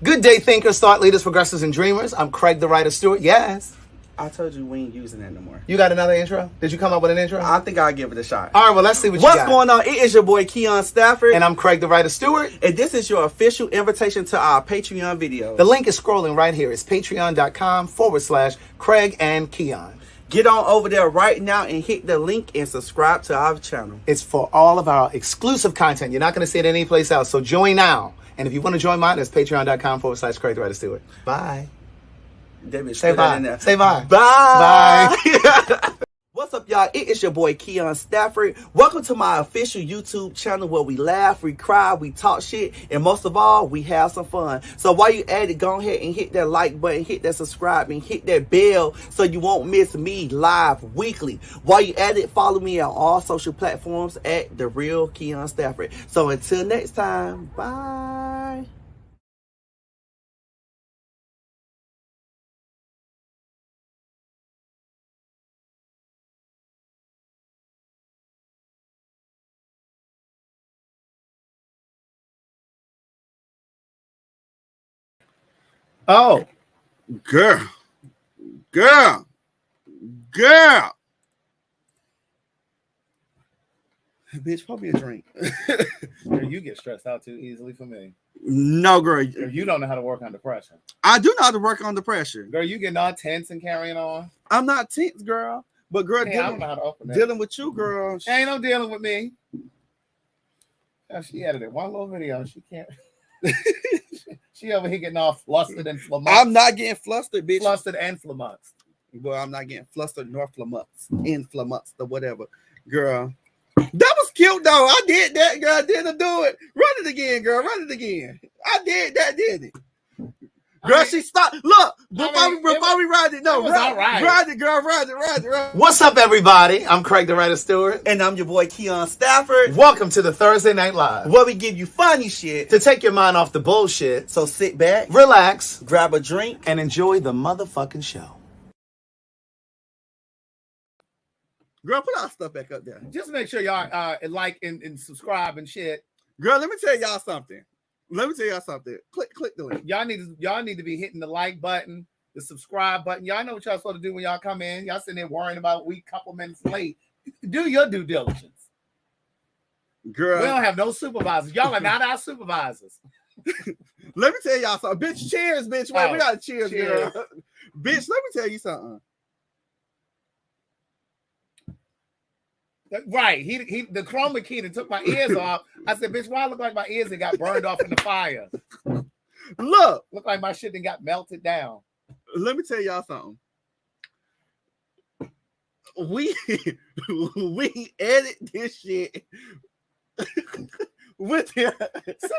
Good day, thinkers, thought leaders, progressives, and dreamers. I'm Craig, the writer Stewart. Yes. I told you we ain't using that no more. You got another intro? Did you come up with an intro? I think I'll give it a shot. All right, well, let's see what you got. What's going on? It is your boy, KeonStafford. And I'm Craig, the writer Stewart. And this is your official invitation to our Patreon video. The link is scrolling right here. It's patreon.com/Craig and Keon. Get on over there right now and hit the link and subscribe to our channel. It's for all of our exclusive content. You're not going to see it anyplace else, so join now. And if you want to join mine, it's patreon.com/Craig, the writer Stewart. Bye. Say bye. Say bye. Bye. Bye. What's up, y'all? It is your boy, KeonStafford. Welcome to my official YouTube channel where we laugh, we cry, we talk shit, and most of all, we have some fun. So while you at it, go ahead and hit that like button, hit that subscribe, and hit that bell so you won't miss me live weekly. While you at it, follow me on all social platforms at The Real KeonStafford. So until next time, bye. Oh, Girl. Bitch, pour me a drink. you get stressed out too easily for me. No, girl. You don't know how to work under pressure. I do know how to work under pressure. Girl, you getting all tense and carrying on. I'm not tense, girl. But girl, Hey, I don't know how to open that. dealing with you, girl. Ain't no dealing with me. She edited one little video. She can't. She over here getting all flustered and flummoxed. I'm not getting flustered, bitch. Flustered and flummoxed. Well, I'm not getting flustered nor flummoxed, or whatever. Girl, that was cute, though. I did that, girl. I didn't do it. Run it again, girl. Run it again. I did that, didn't it? Girl, she stopped. Look, before we ride it, no, ride it, girl, ride it. What's up, everybody? I'm Craig, the writer Stewart. And I'm your boy, KeonStafford. Welcome to the Thursday Night Live, Where we give you funny shit. to take your mind off the bullshit. So sit back, Relax, grab a drink, and enjoy the motherfucking show. girl, put our stuff back up there. Just make sure y'all like and subscribe and shit. Girl, let me tell y'all something. Click the link. Y'all need to be hitting the like button, the subscribe button. Y'all know what y'all supposed to do when y'all come in. Y'all sitting there worrying about we couple minutes late. Do your due diligence. Girl, We don't have no supervisors. Y'all are not our supervisors. let me tell y'all something. Bitch, cheers, bitch. Wait, Oh, we got to cheers, cheers. girl. Bitch, let me tell you something. Right. He the chroma key that took my ears off. I said, bitch, why I look like my ears that got burned off in the fire? Look, Look like my shit that got melted down. let me tell y'all something. We edit this shit with Send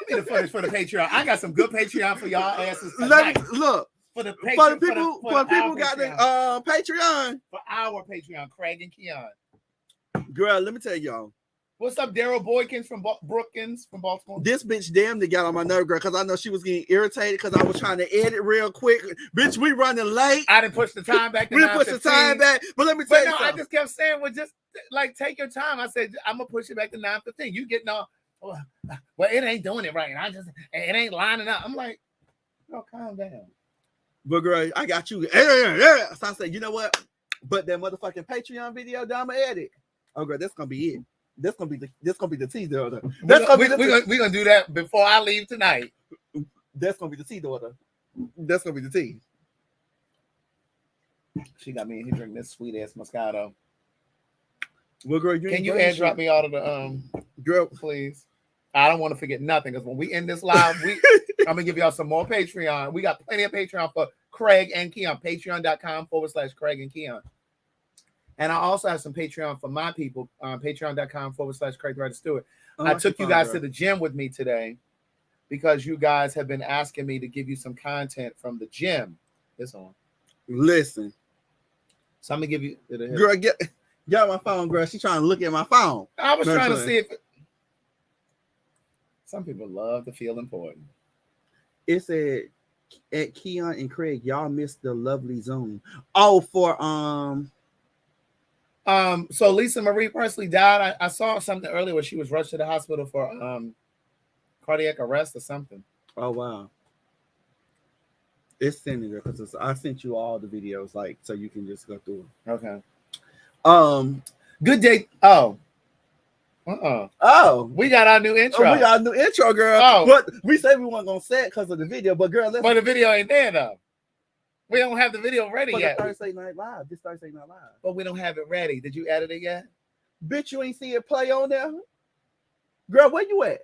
me the footage for the Patreon. I got some good Patreon for y'all asses let tonight. me look For the people got the Patreon. For our Patreon, Craig and Keon. Girl, let me tell y'all. What's up, Daryl Boykins from Brookins from Baltimore? This bitch damn near got on my nerve, girl, because I know she was getting irritated because I was trying to edit real quick. Bitch, we running late. I didn't push the time back. We didn't push the time back. But let me tell But you no, something. I just kept saying, well, just like take your time. I said, I'm gonna push it back to 9:15. You getting all, well, it ain't doing it right. It ain't lining up. I'm like, no, calm down. But girl, I got you. So I said, you know what? But that motherfucking Patreon video, that I'm gonna edit. Oh, girl, that's gonna be it. This gonna be the teaser. We're gonna do that before I leave tonight. That's gonna be the tea, daughter. That's gonna be the tea. She got me in here drinking this sweet ass Moscato. Well, girl, Can you airdrop me out of the girl, please? I don't want to forget nothing because when we end this live, I'm gonna give y'all some more Patreon. We got plenty of Patreon for Craig and Keon. Patreon.com/Craig and Keon. And I also have some Patreon for my people. Patreon.com/Craig Ryder Stewart. I took you guys to the gym with me today because you guys have been asking me to give you some content from the gym. It's on. Listen. So I'm gonna give you. Girl, get my phone, girl. She's trying to look at my phone. I was trying to see if. Some people love to feel important. It said at Keon and Craig, y'all missed the lovely Zoom. Oh, for So Lisa Marie Presley died. I saw something earlier where she was rushed to the hospital for cardiac arrest or something. Oh wow. It's sending her because I sent you all the videos, like, so you can just go through Okay. them. Good day. Oh. Oh, We got our new intro. we got a new intro, girl. Oh. But we said we weren't gonna say it because of the video, but girl, But the video ain't there though. We don't have the video ready yet. Thursday Night Live. This Thursday Night Live. But we don't have it ready. Did you edit it yet? Bitch, you ain't see it play on there? Girl, where you at?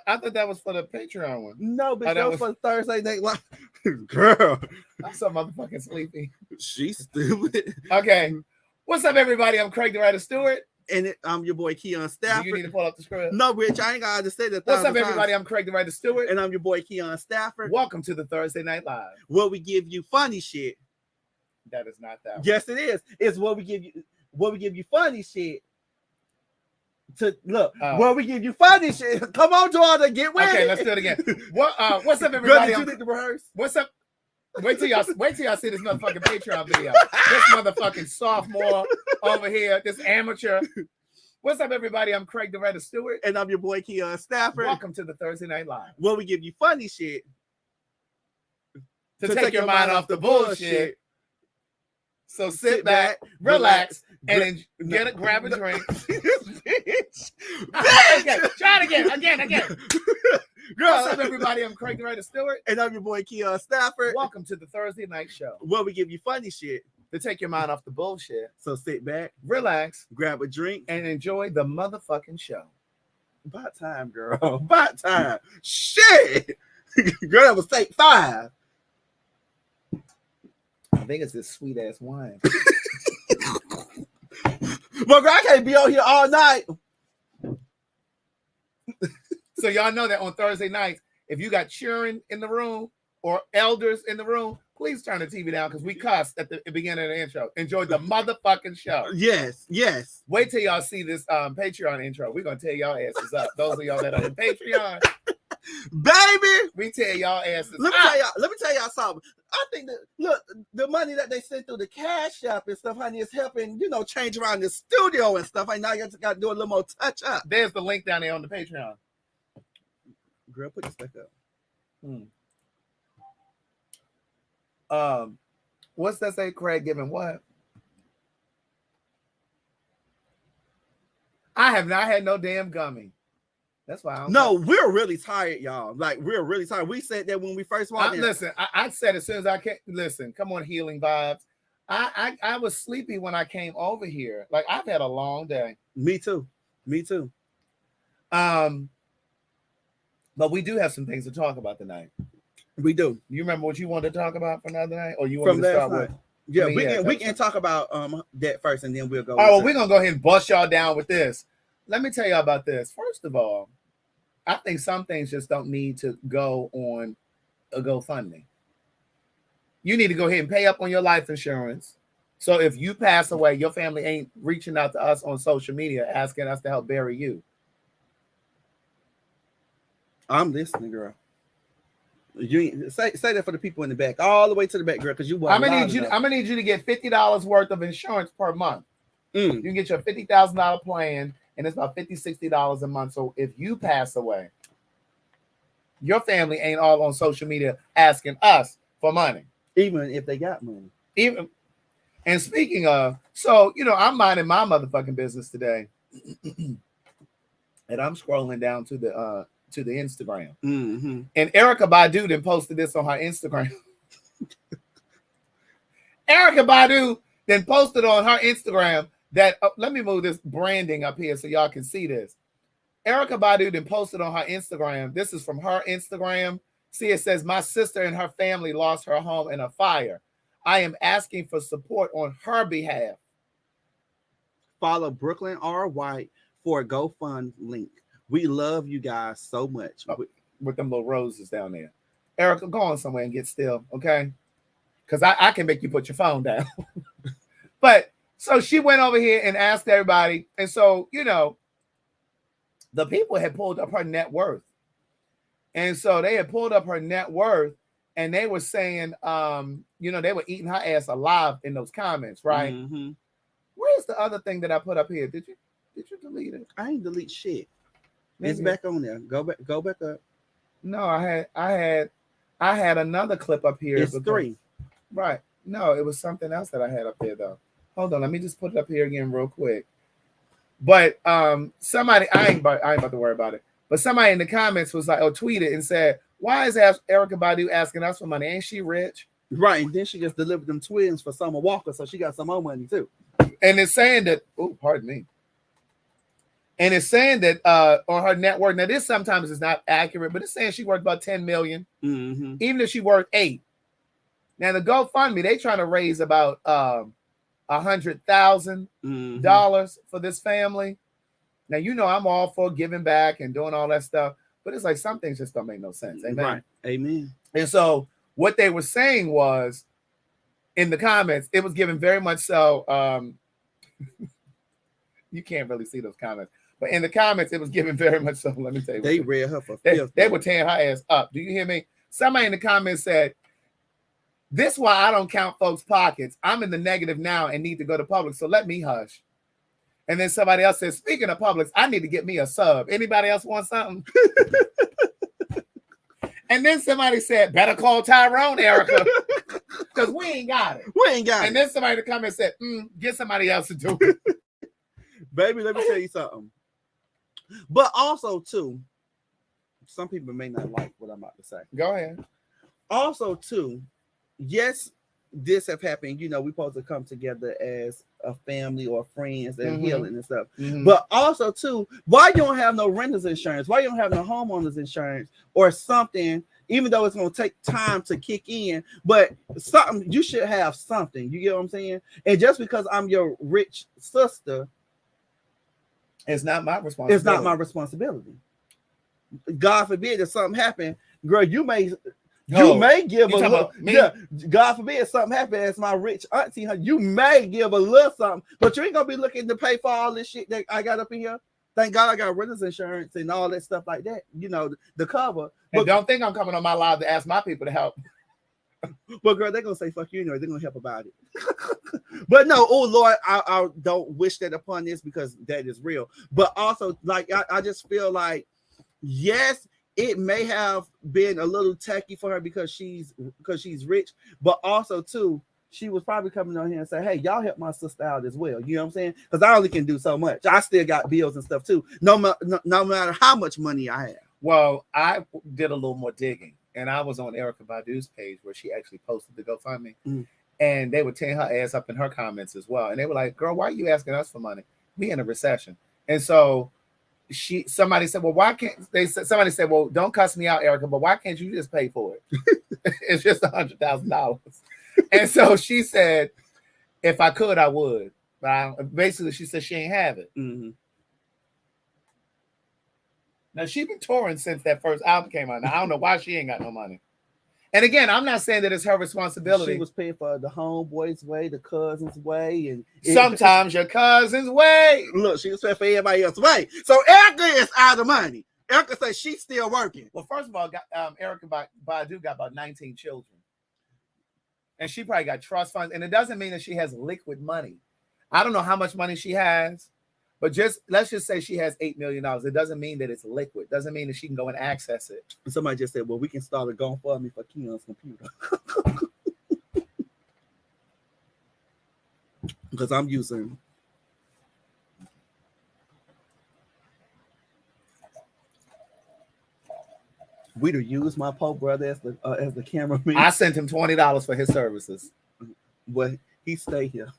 I thought that was for the Patreon one. No, bitch, that was for Thursday Night Live. Girl. I'm so motherfucking sleepy. She's stupid. Okay. What's up, everybody? I'm Craig the Writer Stewart. And I'm your boy KeonStafford. Do you need to pull up the script? No, bitch, I ain't gotta say that. What's up, everybody? I'm Craig the Writer Stewart. And I'm your boy KeonStafford. Welcome to the Thursday Night Live. Where we give you funny shit. That is not that one. Yes, it is. It's where we give you funny shit. To look, where we give you funny shit. Come on, Jordan, get with it. Okay, let's do it again. What's up, everybody? Girl, did you need to rehearse? What's up? Wait till y'all see this motherfucking Patreon video. This motherfucking sophomore over here, this amateur. What's up, everybody? I'm Craig the Writer Stewart. And I'm your boy KeonStafford. Welcome to the Thursday Night Live. Where we give you funny shit. To take your mind off the bullshit. So sit back, relax, and grab a drink. Bitch. Okay, try it again. Girl. What's up, everybody? I'm Craig the Writer Stewart. And I'm your boy KeonStafford. Welcome to the Thursday Night Show. Where we give you funny shit. To take your mind off the bullshit. So sit back, relax, grab a drink, and enjoy the motherfucking show. About time, girl. About time. Shit. Girl, that was take 5. I think it's this sweet ass wine. But girl, I can't be on here all night. So y'all know that on Thursday nights, if you got children in the room or elders in the room, please turn the TV down because we cussed at the beginning of the intro. Enjoy the motherfucking show. Yes. Wait till y'all see this Patreon intro. We're gonna tear y'all asses up. Those of y'all that are on Patreon, baby, we tear y'all asses Let me tell y'all something. I think that look, the money that they sent through the Cash App and stuff, honey, is helping, change around the studio and stuff. Now you just got to do a little more touch up. There's the link down there on the Patreon. Girl, put this back up. What's that say? Craig giving what? I have not had no damn gummy. That's why I don't No, we're really tired, y'all. Like, we're really tired. We said that when we first walked in. Listen, I said as soon as I came, listen, come on, healing vibes. I was sleepy when I came over here. Like, I've had a long day. Me too. But we do have some things to talk about tonight. We do. You remember what you wanted to talk about for another night? Or you want me to start with? Yeah, we can talk about that first and then we'll go. Oh, well, we're going to go ahead and bust y'all down with this. Let me tell y'all about this. First of all, I think some things just don't need to go on a GoFundMe. You need to go ahead and pay up on your life insurance. So if you pass away, your family ain't reaching out to us on social media asking us to help bury you. I'm listening, girl. You say that for the people in the back, all the way to the back, girl, because you. I'm gonna need you to get $50 worth of insurance per month. You can get your $50,000 plan, and it's about $50-$60 a month. So if you pass away, your family ain't all on social media asking us for money, even if they got money. And speaking of, so I'm minding my motherfucking business today, and I'm scrolling down to the Instagram. Mm-hmm. And Erykah Badu then posted this on her Instagram. Erykah Badu then posted on her Instagram that, let me move this branding up here so y'all can see this. Erykah Badu then posted on her Instagram. This is from her Instagram. See, it says, my sister and her family lost her home in a fire. I am asking for support on her behalf. Follow Brooklyn R. White for a GoFund link. We love you guys so much. With them little roses down there. Erykah, go on somewhere and get still, okay? Because I can make you put your phone down. But so she went over here and asked everybody. And so, the people had pulled up her net worth. And so they had pulled up her net worth and they were saying, they were eating her ass alive in those comments, right? Mm-hmm. Where's the other thing that I put up here? Did you delete it? I ain't delete shit. Maybe. It's back on there. Go back up. No, I had I had another clip up here. It's 3. Right. No, it was something else that I had up there though. Hold on, let me just put it up here again real quick. But somebody, I ain't about to worry about it. But somebody in the comments was like, tweeted and said, "Why is Erykah Badu asking us for money? Ain't she rich?" Right, and then she just delivered them twins for Summer Walker, so she got some more money too. And it's saying that, oh, pardon me. And it's saying that on her net worth, now this sometimes is not accurate, but it's saying she worth about 10 million, even if she worth 8. Now the GoFundMe, they trying to raise about $100,000 for this family. Now, you know, I'm all for giving back and doing all that stuff, but it's like some things just don't make no sense. Amen. Right. Amen. And so what they were saying was in the comments, it was given very much so. You can't really see those comments, but in the comments, it was given very much so. Let me tell you, they read her for they were tearing her ass up. Do you hear me? Somebody in the comments said, "This why I don't count folks' pockets. I'm in the negative now and need to go to Publix, so let me hush." And then somebody else says, "Speaking of Publix, I need to get me a sub. Anybody else want something?" And then somebody said, "Better call Tyrone, Erykah, because we ain't got it. We ain't got it." And then somebody in the comments said, "Get somebody else to do it." Baby, let me tell you something. But also, too, some people may not like what I'm about to say. Go ahead. Also, too, yes, this have happened. You know, we supposed to come together as a family or friends and healing and stuff. But also, too, why you don't have no renter's insurance? Why you don't have no homeowner's insurance or something? Even though it's going to take time to kick in, but something, you should have something. You get what I'm saying? And just because I'm your rich sister, it's not my responsibility. It's not my responsibility. God forbid if something happened, girl, you may give a little. Yeah, God forbid if something happened as my rich auntie, you may give a little something, but you ain't gonna be looking to pay for all this shit that I got up in here. Thank God I got renter's insurance and all that stuff like that. You know, the cover. And don't think I'm coming on my live to ask my people to help. But girl, they're gonna say fuck you anyway. They're gonna help about it. But no, oh Lord, I don't wish that upon this because that is real. But also, like I just feel like, yes, it may have been a little tacky for her because she's rich, but also too, she was probably coming on here and say, "Hey, y'all help my sister out as well." You know what I'm saying? Because I only can do so much. I still got bills and stuff too. No matter how much money I have. Well, I did a little more digging. And I was on Erykah Badu's page where she actually posted the GoFundMe. And they were tearing her ass up in her comments as well. And they were like, "Girl, why are you asking us for money? We in a recession." And so somebody said, "Well, why can't they?" Somebody said, "Well, don't cuss me out, Erykah, but why can't you just pay for it? It's just $100,000." And so she said, "If I could, I would." But basically, she said she ain't have it. Now, she's been touring since that first album came out. Now, I don't know why she ain't got no money. And again, I'm not saying that it's her responsibility. She was paying for the homeboy's way, the cousin's way, and sometimes your cousin's way. Look, she was paying for everybody else's way. So Erykah is out of money. Erykah says she's still working. Well, first of all, Erykah Badu got about 19 children. And she probably got trust funds. And it doesn't mean that she has liquid money. I don't know how much money she has. But let's just say she has $8 million. It doesn't mean that it's liquid. It doesn't mean that she can go and access it. And somebody just said, "Well, we can start a GoFundMe for Keon's computer." Because I'm using. We'd have used my poor brother as the cameraman. I sent him $20 for his services. Well, he stayed here.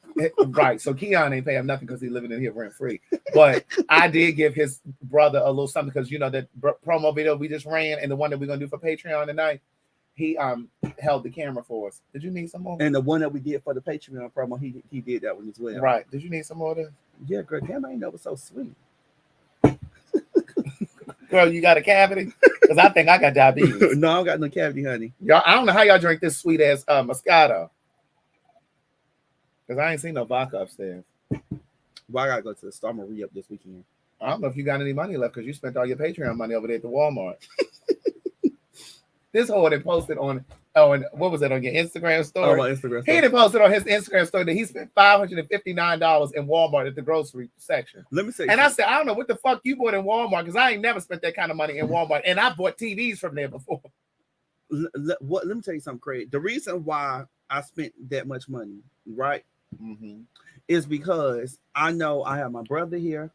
Right. So Keon ain't paying him nothing because he's living in here rent free. But I did give his brother a little something because, you know, that promo video we just ran and the one that we're going to do for Patreon tonight, he held the camera for us. Did you need some more? And the one that we did for the Patreon promo, he did that one as well. Right. Did you need some more of this? Yeah, girl. Damn, I ain't know it was so sweet. Girl, you got a cavity? Because I think I got diabetes. No, I don't got no cavity, honey. Y'all, I don't know how y'all drink this sweet ass Moscato. Because I ain't seen no vodka upstairs. Well, I gotta go to the store. I'm gonna re-up this weekend. I don't know if you got any money left because you spent all your Patreon money over there at the Walmart. This whole done posted on what was it on your Instagram story? Oh, my Instagram story. He done posted on his Instagram story that he spent $559 in Walmart at the grocery section. Let me say, and I said, I don't know what the fuck you bought in Walmart because I ain't never spent that kind of money in Walmart, and I bought TVs from there before. Let me tell you something, Craig. The reason why I spent that much money, right, is because I know I have my brother here.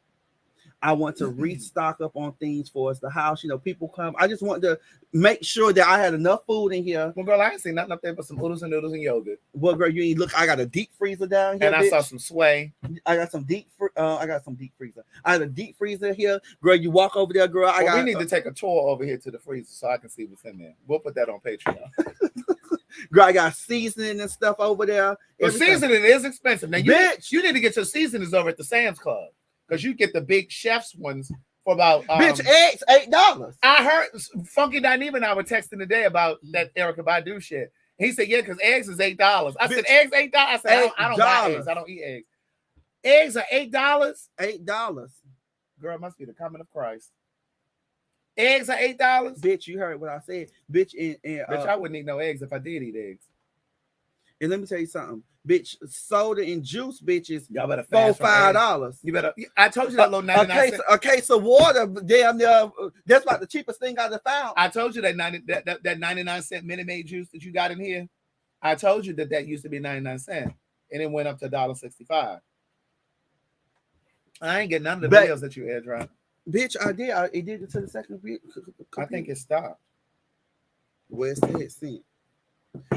I want to restock up on things for us. The house, people come. I just want to make sure that I had enough food in here. Well, girl, I ain't seen nothing up there but some oodles and noodles and yogurt. Well, girl, you ain't look. I got a deep freezer down here, and I saw some sway. I got some deep. I got some deep freezer. I have a deep freezer here, girl. You walk over there, girl. We need to take a tour over here to the freezer so I can see what's in there. We'll put that on Patreon. Girl, I got seasoning and stuff over there. But seasoning is expensive. Now, you need to get your seasonings over at the Sam's Club. Because you get the big chef's ones for about bitch, eggs $8. I heard Funky Dyneva and I were texting today about that Erykah Badu shit. He said, yeah, because eggs is $8. I said, eggs $8? I said, I don't buy eggs. I don't eat eggs. Eggs are $8? $8. Girl, it must be the coming of Christ. Eggs are $8? Bitch, you heard what I said. Bitch, bitch, I wouldn't eat no eggs if I did eat eggs. And let me tell you something, bitch. Soda and juice, bitches. Y'all better $5. You better. I told you that little 99 cent. A case of water, damn near. That's about the cheapest thing I've found. I told you that 99-cent Minute Maid juice that you got in here. I told you that used to be 99 cents, and it went up to $1.65. I ain't getting none of the videos that you air drop. Bitch, I did. It did it to the second week. I think it stopped. Where it said sent.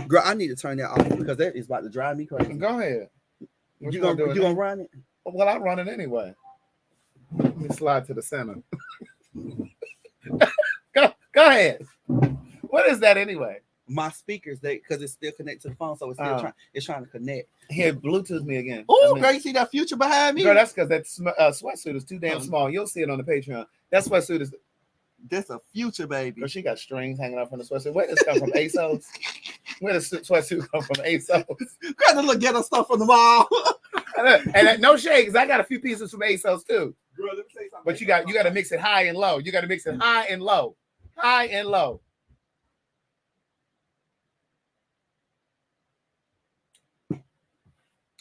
Girl, I need to turn that off because that is about to drive me crazy. Go ahead. You gonna run it? Well, I run it anyway. Let me slide to the center. Go ahead. What is that anyway? My speakers, because it's still connected to the phone, so it's still trying to connect. Here, Bluetooth me again. Oh, girl, you see that future behind me? Girl, that's because that sweatsuit is too damn small. You'll see it on the Patreon. That sweatsuit is. That's a future, baby. Girl, she got strings hanging out from the sweatsuit. Where does this come from? ASOS? Where does sweatsuit come from? ASOS? Got to look ghetto stuff from the mall. And no shade, because I got a few pieces from ASOS too. Girl, let me say something. But you got to mix it high and low. You got to mix it high and low. High and low.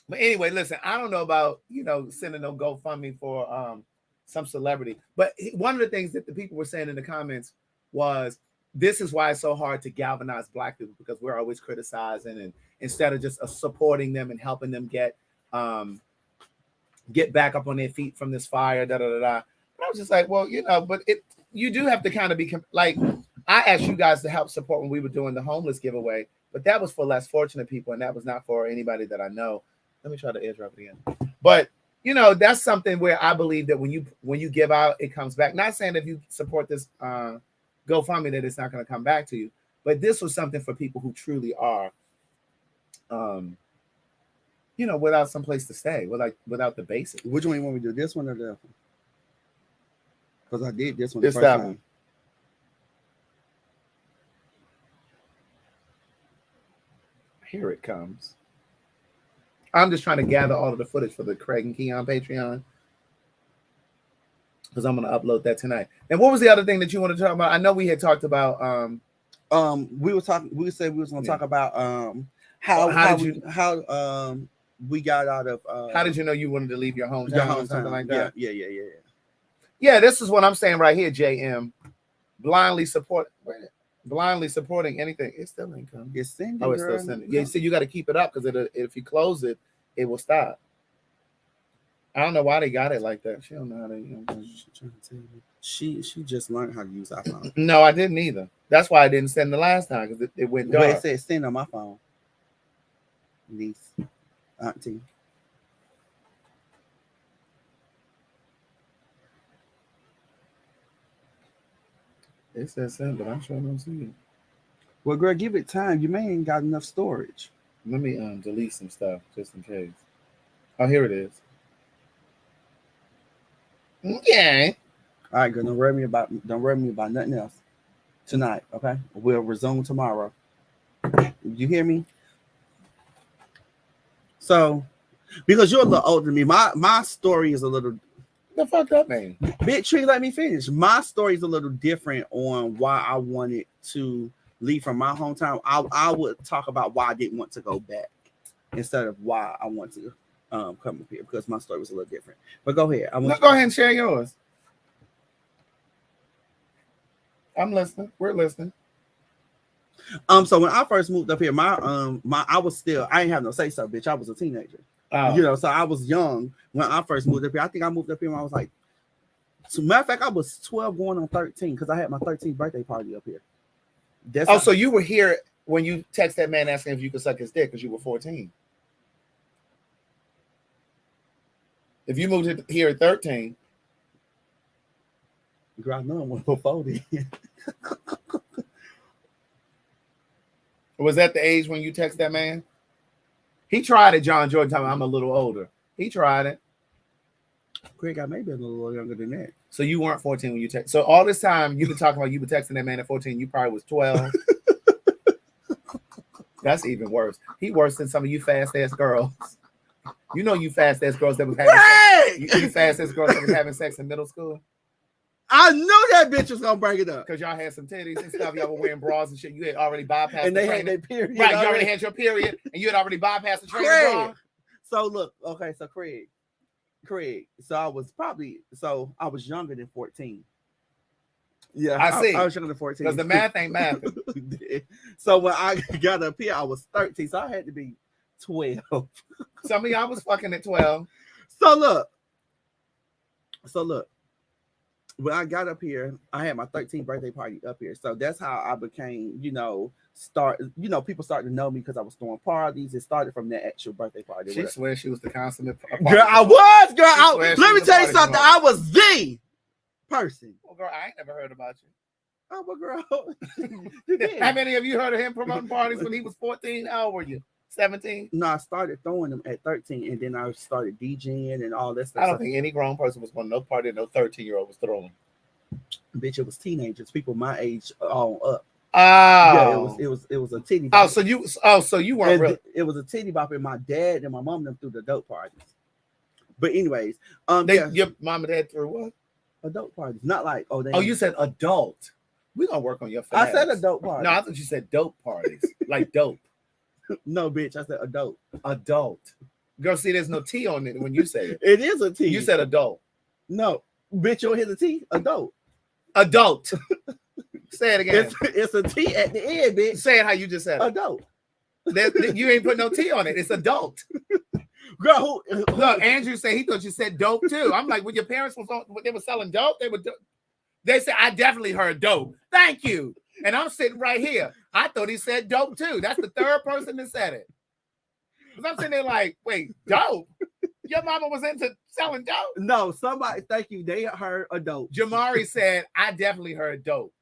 But anyway, listen, I don't know about, sending no GoFundMe for some celebrity. But one of the things that the people were saying in the comments was, this is why it's so hard to galvanize Black people, because we're always criticizing, and instead of just supporting them and helping them get back up on their feet from this fire, da da da da. And I was just like, well, but you do have to kind of be like, I asked you guys to help support when we were doing the homeless giveaway, but that was for less fortunate people, and that was not for anybody that I know. Let me try to airdrop it again. But that's something where I believe that when you give out, it comes back. Not saying if you support this GoFundMe that it's not going to come back to you, but this was something for people who truly are, without some place to stay, without the basics. Which one you want me to do? This one or that one? Because I did this one. It's that one. Here it comes. I'm just trying to gather all of the footage for the Craig and Keon Patreon, because I'm going to upload that tonight. And what was the other thing that you wanted to talk about? I know we had talked about. We said we was going to talk about how we got out of. How did you know you wanted to leave your hometown or something like that? Yeah. Yeah, this is what I'm saying right here, JM. Blindly supporting anything. It's still income. It's sending. Oh, it's still sending. Yeah, see, you got to keep it up, because if you close it, it will stop. I don't know why they got it like that. She don't know how to. She just learned how to use iPhone. No, I didn't either. That's why I didn't send the last time, because it went dark. But it said send on my phone. Niece, auntie. It says send, but I'm sure I don't see it. Well, girl, give it time. You may ain't got enough storage. Let me delete some stuff just in case. Oh, here it is. Okay. All right, girl. Don't worry me about nothing else tonight. Okay, we'll resume tomorrow. You hear me? So, because you're a little older than me, my story is a little. The fuck up, man. Bitch, Tree, let me finish. My story is a little different on why I wanted to leave from my hometown. I would talk about why I didn't want to go back instead of why I want to come up here, because my story was a little different. But go ahead. Go ahead and share yours. I'm listening. We're listening. So when I first moved up here, I was still, I ain't have no say so, bitch. I was a teenager. So I was young when I first moved up here. I think I moved up here when I was like, as a matter of fact, I was 12 going on 13 because I had my 13th birthday party up here. So you were here when you text that man asking if you could suck his dick because you were 14. If you moved here at 13. Girl, I know I'm before then. Was that the age when you text that man? He tried it, John Jordan, telling me I'm a little older. He tried it. Craig, I may be a little younger than that. So you weren't 14 when you text. So all this time you've been talking about you were texting that man at 14. You probably was 12. That's even worse. He worse than some of you fast ass girls. You know you fast ass girls that was having sex. You fast ass girls that was having sex in middle school. I knew that bitch was gonna bring it up because y'all had some titties and stuff. Y'all were wearing bras and shit. You had already bypassed. And they had their period. Right, you already had your period, and you had already bypassed the training. So look, okay, so Craig. So I was younger than 14. Yeah, I see. I was younger than 14 because the math ain't math. So when I got up here, I was 13, so I had to be 12. Some of y'all was fucking at 12. So look. When I got up here, I had my 13th birthday party up here. So that's how I became, people started to know me because I was throwing parties. It started from that actual birthday party. She swears she was the consummate girl. I was, girl. Let me tell you something. I was the person. Well, girl, I ain't never heard about you. Oh, well, girl. How many of you heard of him promoting parties when he was 14? How old were you? 17? No, I started throwing them at 13, and then I started DJing and all that stuff. I don't think any grown person was going to no party no 13-year-old was throwing. Bitch, it was teenagers, people my age all up. Oh, yeah, it was a titty bop. So you weren't real. It was a titty bop, and my dad and my mom them threw the dope parties. But anyways, your mom and dad threw what? Adult parties, not like you said adult. We're gonna work on your phonetics. I said adult parties. No, I thought you said dope parties. Like dope. No, bitch, I said adult. Adult. Girl, see, there's no T on it when you say it. It is a T. You said adult. No, bitch, you don't hear the T. Adult. Adult. Say it again. It's a T at the end, bitch. Say it how you just said it. Adult. You ain't put no T on it. It's adult. Girl, look, Andrew said he thought you said dope too. I'm like, when your parents they were selling dope, they said, I definitely heard dope. Thank you. And I'm sitting right here. I thought he said dope too. That's the third person that said it. Because I'm sitting there like, wait, dope? Your mama was into selling dope? No, somebody, thank you. They heard a dope. Jamari said, I definitely heard dope.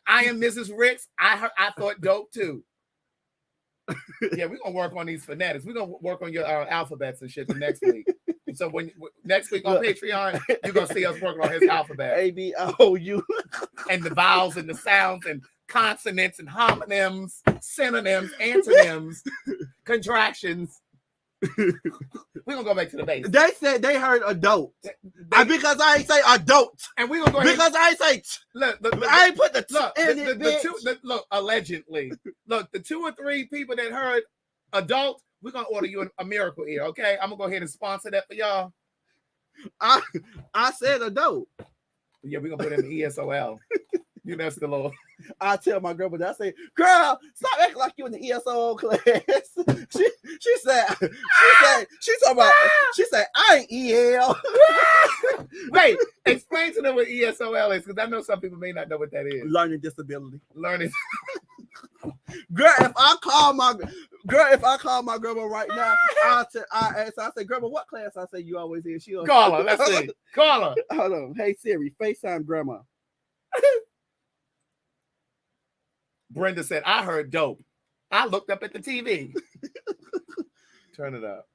I am Mrs. Ricks. I thought dope too. Yeah, we're gonna work on these phonetics. We're gonna work on your alphabets and shit the next week. So next week on Patreon, you're gonna see us working on his alphabet. ABOU. And the vowels and the sounds and consonants and homonyms, synonyms, antonyms, contractions. We're gonna go back to the basics. They said they heard adult. Because I ain't say adult. And we're gonna go ahead because I ain't say I ain't put the look, allegedly. Look, the 2 or 3 people that heard adult, we're gonna order you a miracle ear, okay? I'm gonna go ahead and sponsor that for y'all. I said adult. Yeah, we're gonna put in the ESOL. You know, that's the little. I tell my girl, but I say, girl, stop acting like you in the ESOL class. she said, I ain't EL. Wait, explain to them what ESOL is, because I know some people may not know what that is. Learning disability. Learning. Girl, if I call my grandma right now, I say, grandma, what class? I say, you always in. She'll call her. Let's see. Call her. Hold on. Hey Siri, FaceTime grandma. Brenda said, I heard dope. I looked up at the TV. Turn it up.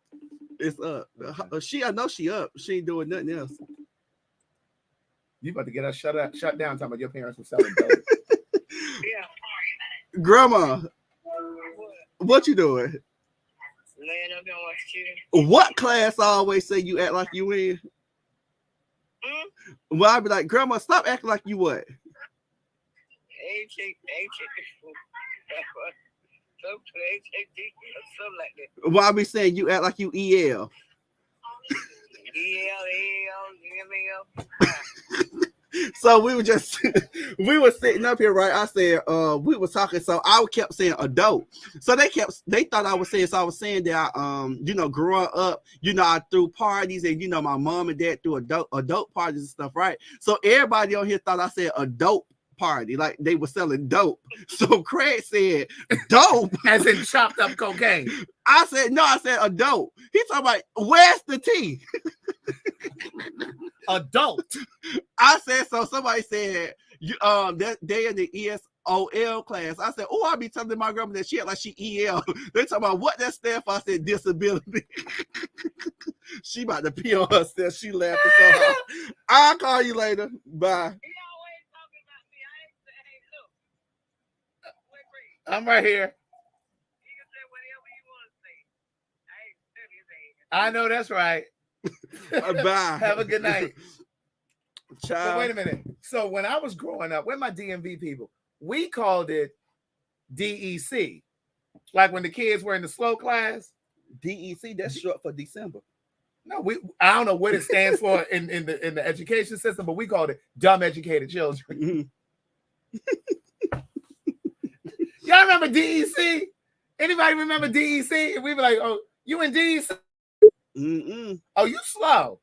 It's up. I know she up. She ain't doing nothing else. You about to get us shut down talking about your parents were selling dope. Yeah. Grandma, what you doing? Laying up and watching TV. What class I always say you act like you in? Well, I'd be like, Grandma, stop acting like you what? Something like that. Well, I be saying you act like you EL. So we were sitting up here, right? I said, we were talking, so I kept saying adult. So they thought I was saying, so I was saying that growing up, I threw parties and my mom and dad threw adult parties and stuff, right? So everybody on here thought I said adult party, like they were selling dope. So Craig said dope. As in chopped up cocaine. I said, no, I said adult. He talking about, where's the T? Adult. I said, so somebody said, that they in the ESOL class. I said, oh, I be telling my grandma that she act like she EL. They talking about what that stands for. I said, disability. She about to pee on herself. She laughing so hard. I'll call you later. Bye. I'm right here. I know that's right. Bye. Have a good night. Child. So wait a minute. So when I was growing up, we're my DMV people, we called it DEC. Like when the kids were in the slow class. DEC, that's short for December. No, I don't know what it stands for in the education system, but we called it dumb educated children. Y'all remember DEC? Anybody remember DEC? And we be like, oh, you in DEC? Oh, you slow.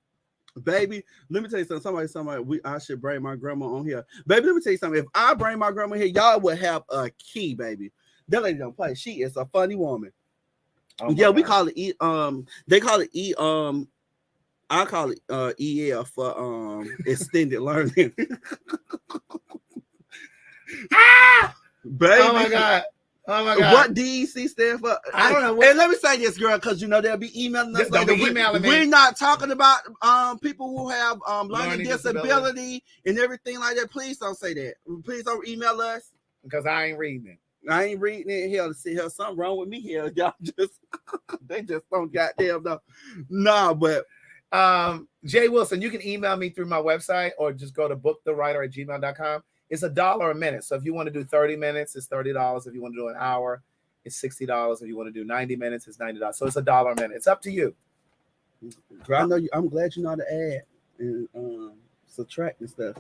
Baby, let me tell you something. Somebody, I should bring my grandma on here. Baby, let me tell you something. If I bring my grandma here, y'all would have a key, baby. That lady don't play. She is a funny woman. Oh yeah, we call it they call it I call it EL for extended learning. Baby. Oh my God. What DEC stand for? I don't know. And let me say this, girl, because they'll be emailing us. We're not talking about people who have learning disability and everything like that. Please don't say that. Please don't email us. Because I ain't reading it. I ain't reading it here to see here. Something wrong with me here. Y'all they just don't goddamn know. Nah, but Jay Wilson, you can email me through my website or just go to bookthewriter@gmail.com. It's $1 a minute. So if you want to do 30 minutes, it's $30. If you want to do an hour, it's $60. If you want to do 90 minutes, it's $90. So it's $1 a minute. It's up to you. I know you. I'm glad you know how to add and subtract and stuff.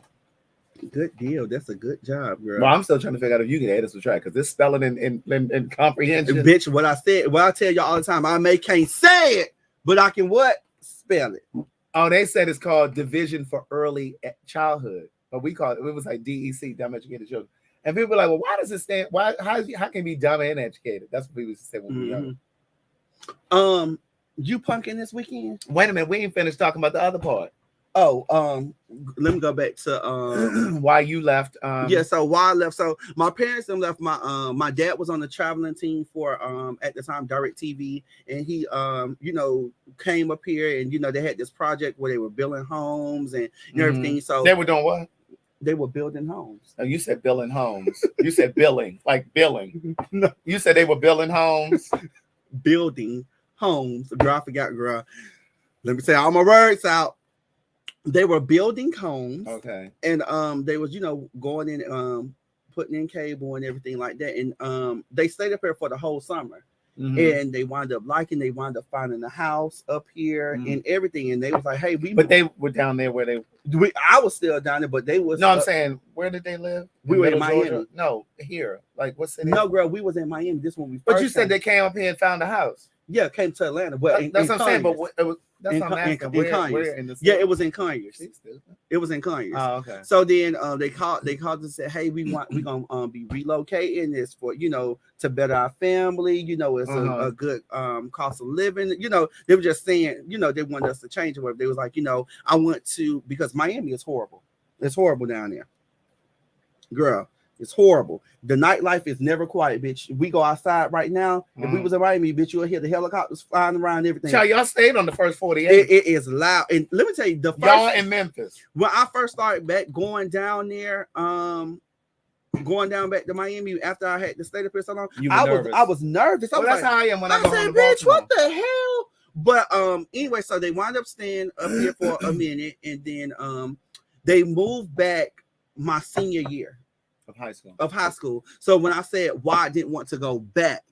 Good deal. That's a good job, girl. Well, I'm still trying to figure out if you can add or subtract because this spelling and comprehension. Bitch, what I tell y'all all the time, I can't say it, but I can what? Spell it. Oh, they said it's called Division for Early Childhood. But we call it was like DEC, dumb educated children. And people were like, well, why does it stand? How can it be dumb and educated? That's what people used to say when we were young. You punking this weekend? Wait a minute, we ain't finished talking about the other part. Oh, let me go back to why you left. So why I left. So my parents left. My dad was on the traveling team for at the time DirecTV, and he came up here and they had this project where they were building homes and everything. So they were doing what? They were building homes. Oh, you said building homes. You said billing, like billing. No. You said they were building homes. Building homes. Girl, I forgot, girl. Let me say all my words out. They were building homes. Okay. And they was, going in, putting in cable and everything like that. And they stayed up here for the whole summer. Mm-hmm. And they wound up finding a house up here and everything. And they was like, hey, But they were down there where I was still down there, but they was. No, I'm saying, where did they live? We were in Miami. Georgia? No, here. Like, what city? No, girl, we was in Miami. This one we first. But you said they came up here and found a house. Yeah, came to Atlanta. Well, that's what I'm saying. But that's what I'm asking. Where in the city? Yeah, it was in Conyers. It was in Conyers. Oh, okay. So then they called and said, hey, we're gonna be relocating this for to better our family. It's a good cost of living. They were just saying, they wanted us to change it. Whatever. They was like, I want to, because Miami is horrible. It's horrible down there. Girl, it's horrible. The nightlife is never quiet, bitch. We go outside right now. If we was in Miami, bitch, you'll hear the helicopters flying around and everything. Child, y'all stayed on the first 48. It is loud. And let me tell you, y'all in Memphis. When I first started back going down there, going down back to Miami after I had to stay up here so long, I was nervous. Well, that's how I am when I go said, home to bitch, Baltimore. what the hell? But anyway, so they wound up staying up here for a minute, and then they moved back my senior year. Of high school. Of high school. So when I said why I didn't want to go back,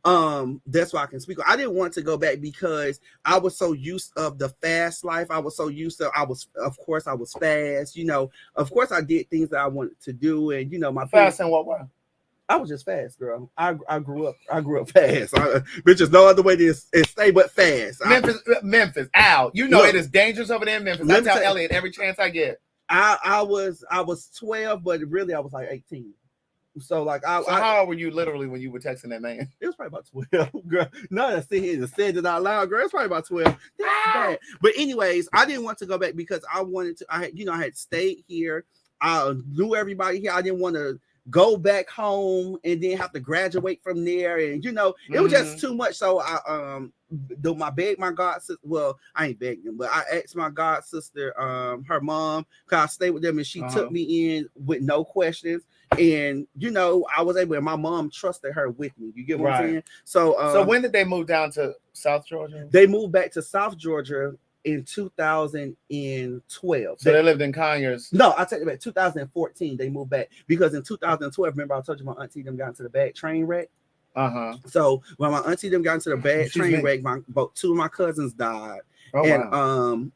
that's why I can speak. I didn't want to go back because I was so used of the fast life. I was so used to I was fast, of course I did things that I wanted to do, and my Fast in what way? I was just fast, girl. I grew up fast. Bitch, there's no other way to stay but fast. Memphis, Al. Look, it is dangerous over there in Memphis. I tell Elliot every chance I get. I was 12, but really I was like 18. So like how old were you literally when you were texting that man? It was probably about 12, girl. None of sit here and said it out loud, girl. It's probably about 12. That's bad. But anyways, I didn't want to go back because I wanted to. I had stayed here. I knew everybody here. I didn't want to go back home and then have to graduate from there, and it was just too much. So I begged my god sister. Well, I ain't begged them, but I asked my god sister, her mom, cause I stayed with them, and she took me in with no questions. And I was able, and my mom trusted her with me. You get what I'm saying? So when did they move down to South Georgia? They moved back to South Georgia in 2012. So they lived in Conyers. No, I take it back. 2014, they moved back because in 2012, remember I told you my auntie them got into the bad train wreck. So when my auntie them got into the bad train wreck, two of my cousins died. In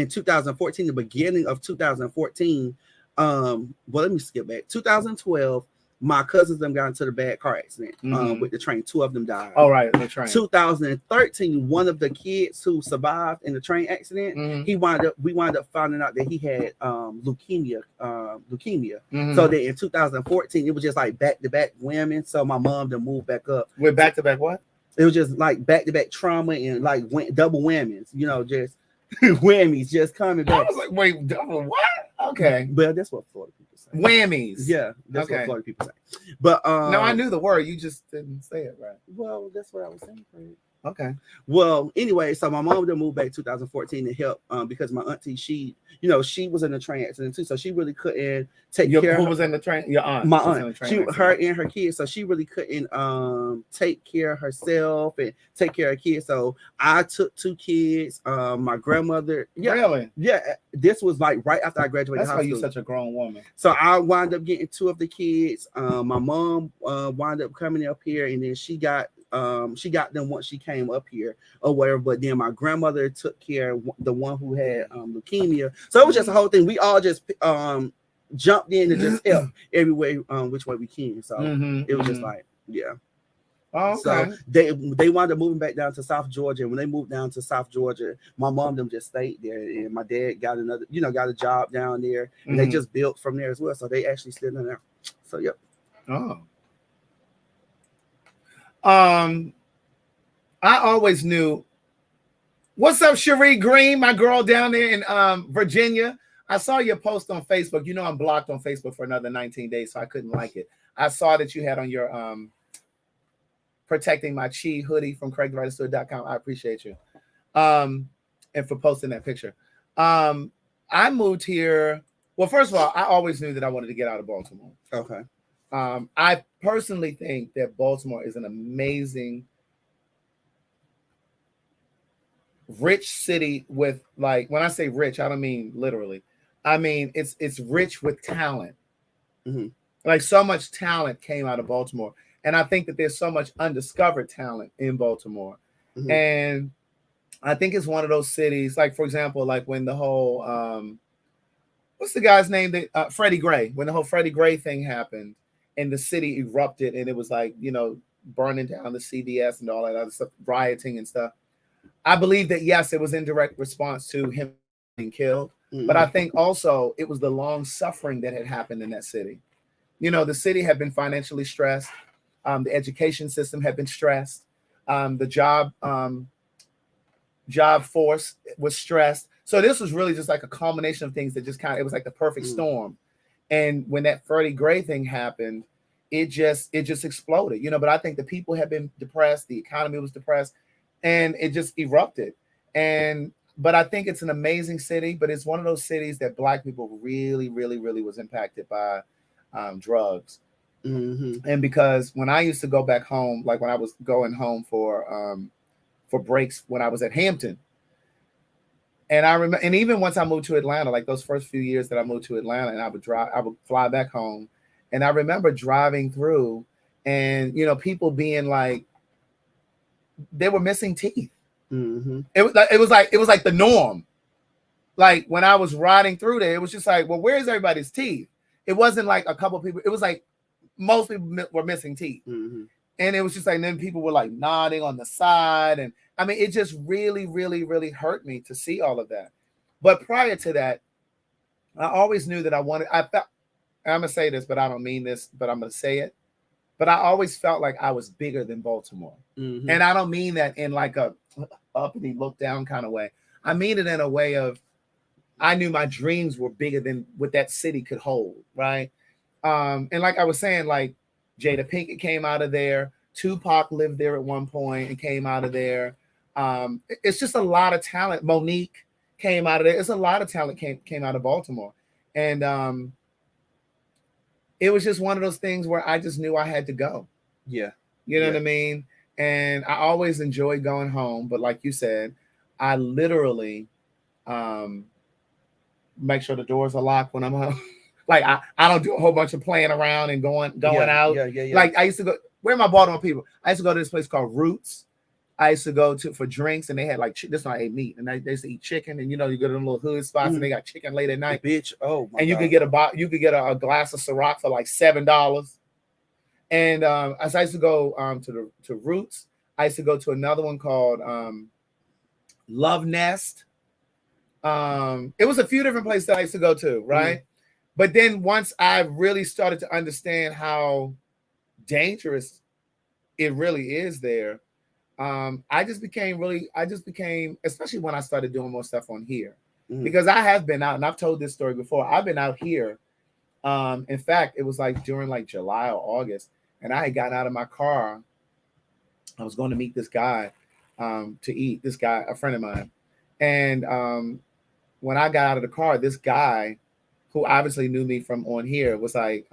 2014, the beginning of 2014, well, let me skip back. 2012, my cousins them got into the bad car accident with the train. Two of them died. Oh, right, the train. 2013, one of the kids who survived in the train accident, we wound up finding out that he had leukemia. So that in 2014, it was just like back-to-back women. So my mom then moved back up. With back-to-back what? It was just like back-to-back trauma and like double whammies, just whammies just coming back. I was like, wait, double what? Okay. Well, that's what Florida people say. Whammies. Yeah, that's what Florida people say. But no, I knew the word. You just didn't say it right. Well, that's what I was saying. Okay. Well, anyway, so my mom then moved back 2014 to help because my auntie, she was in a train accident too, so she really couldn't take care. Who was in the train? Your aunt. My aunt. Her and her kids, so she really couldn't take care of herself and take care of kids. So I took two kids. My grandmother. Yeah, really? Yeah. This was like right after I graduated. That's why you're such a grown woman. So I wound up getting two of the kids. My mom wound up coming up here, and then she got them once she came up here or whatever. But then my grandmother took care of the one who had leukemia. So it was just a whole thing. We all just jumped in and just helped every way which way we can. So it was just like, yeah. Oh, okay. So they wound up moving back down to South Georgia. And when they moved down to South Georgia, my mom them just stayed there, and my dad got got a job down there, and they just built from there as well. So they actually still in there. So yep. Oh. I always knew. What's up, Cherie Green, my girl down there in Virginia? I saw your post on Facebook. I'm blocked on Facebook for another 19 days, so I couldn't like it. I saw that you had on your Protecting My Chi hoodie from CraigTheWriterStore.com. I appreciate you. And for posting that picture. I moved here. Well, first of all, I always knew that I wanted to get out of Baltimore. Okay. I personally think that Baltimore is an amazing, rich city with, like, when I say rich, I don't mean literally. I mean, it's rich with talent. Like, so much talent came out of Baltimore. And I think that there's so much undiscovered talent in Baltimore. And I think it's one of those cities, like, for example, like when the whole, what's the guy's name? Freddie Gray. When the whole Freddie Gray thing happened and the city erupted and it was like, burning down the CVS and all that other stuff, rioting and stuff. I believe that, yes, it was in direct response to him being killed. But I think also it was the long suffering that had happened in that city. The city had been financially stressed. The education system had been stressed. The job force was stressed. So this was really just like a culmination of things that just it was like the perfect storm. And when that Freddie Gray thing happened, it just exploded, but I think the people had been depressed. The economy was depressed and it just erupted. But I think it's an amazing city, but it's one of those cities that Black people really, really, really was impacted by drugs. And because when I used to go back home, like when I was going home for breaks when I was at Hampton, and I remember, and even once I moved to Atlanta, like those first few years that I moved to Atlanta, and I would fly back home, And I remember driving through and, people being like, they were missing teeth. Mm-hmm. It was like the norm. Like when I was riding through there, it was just like, well, where's everybody's teeth? It wasn't like a couple of people. It was like most people were missing teeth. Mm-hmm. And it was just like, then people were like nodding on the side. And I mean, it just really, really, really hurt me to see all of that. But prior to that, I always knew that I felt, I'm going to say this, but I don't mean this, but I'm going to say it. But I always felt like I was bigger than Baltimore. Mm-hmm. And I don't mean that in like a uppity look down kind of way. I mean it in a way of, I knew my dreams were bigger than what that city could hold, right? And like I was saying, like Jada Pinkett came out of there. Tupac lived there at one point and came out of there. It's just a lot of talent. Monique came out of there. It's a lot of talent came out of Baltimore. And it was just one of those things where I just knew I had to go. Yeah. You know what I mean? And I always enjoyed going home. But like you said, I literally make sure the doors are locked when I'm home. Like I don't do a whole bunch of playing around and going out. Yeah. Like I used to go, where are my Baltimore people? I used to go to this place called Roots. I used to go to for drinks, and they had like this one I ate meat, and they used to eat chicken, and you go to them little hood spots, and they got chicken late at night. Bitch, oh my and you God. could get a glass of Ciroc for like $7. And as I used to go to Roots, I used to go to another one called Love Nest. It was a few different places that I used to go to, right? But then once I really started to understand how dangerous it really is there, I just became, especially when I started doing more stuff on here, because I have been out, and I've told this story before. I've been out here. In fact, it was like during like July or August, and I had gotten out of my car. I was going to meet this guy to eat. This guy, a friend of mine, and when I got out of the car, this guy, who obviously knew me from on here, was like,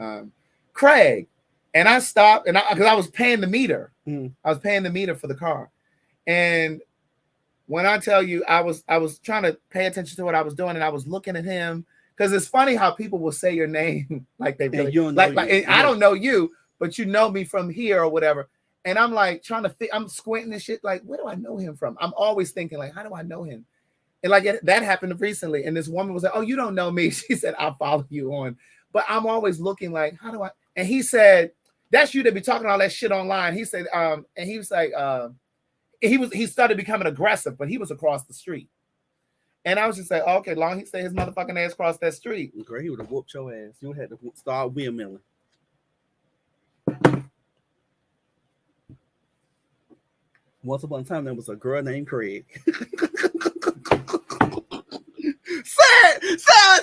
Craig. And I stopped, and because I was paying the meter. I was paying the meter for the car. And when I tell you, I was trying to pay attention to what I was doing, and I was looking at him, because it's funny how people will say your name like they really, I don't know you, but you know me from here or whatever. And I'm like trying to I'm squinting and shit, like, where do I know him from? I'm always thinking, like, how do I know him? And like that happened recently. And this woman was like, oh, you don't know me. She said, I'll follow you on. But I'm always looking like, how do I? And he said, that's you that be talking all that shit online. He said, and he was like, he started becoming aggressive, but he was across the street. And I was just like, okay, long he stayed his motherfucking ass across that street. Girl, he would have whooped your ass. You had to start windmilling. Once upon a time, there was a girl named Craig.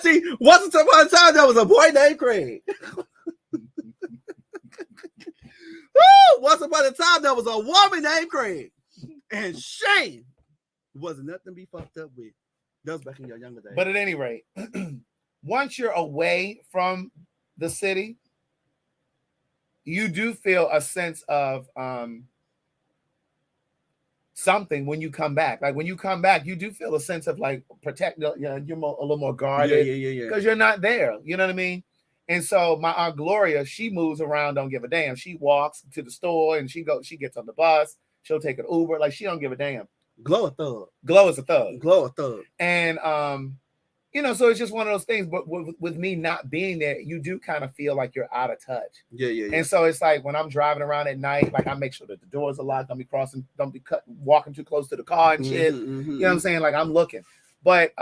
Say, once upon a time, there was a boy named Craig. Once upon a time, there was a woman named Craig. And shame wasn't nothing to be fucked up with. That was back in your younger days. But at any rate, once you're away from the city, you do feel a sense of something when you come back. Like when you come back, you do feel a sense of like protect. You're a little more guarded. Yeah. Because you're not there. You know what I mean? And so my Aunt Gloria, she moves around, don't give a damn. She walks to the store and she gets on the bus. She'll take an Uber. Like she don't give a damn. Glow a thug. Glow is a thug. Glow a thug. And so it's just one of those things. But with me not being there, you do kind of feel like you're out of touch. Yeah. And so it's like when I'm driving around at night, like I make sure that the doors are locked. Don't be walking too close to the car and shit. You know what I'm saying? Like I'm looking. But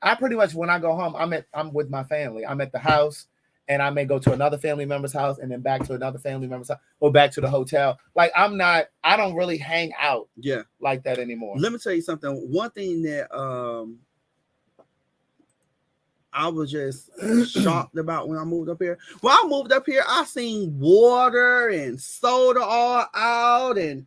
I pretty much, when I go home, I'm with my family. I'm at the house, and I may go to another family member's house and then back to another family member's house or back to the hotel. Like I don't really hang out like that anymore. Let me tell you something. One thing that I was just shocked about when I moved up here. When I moved up here, I seen water and soda all out and,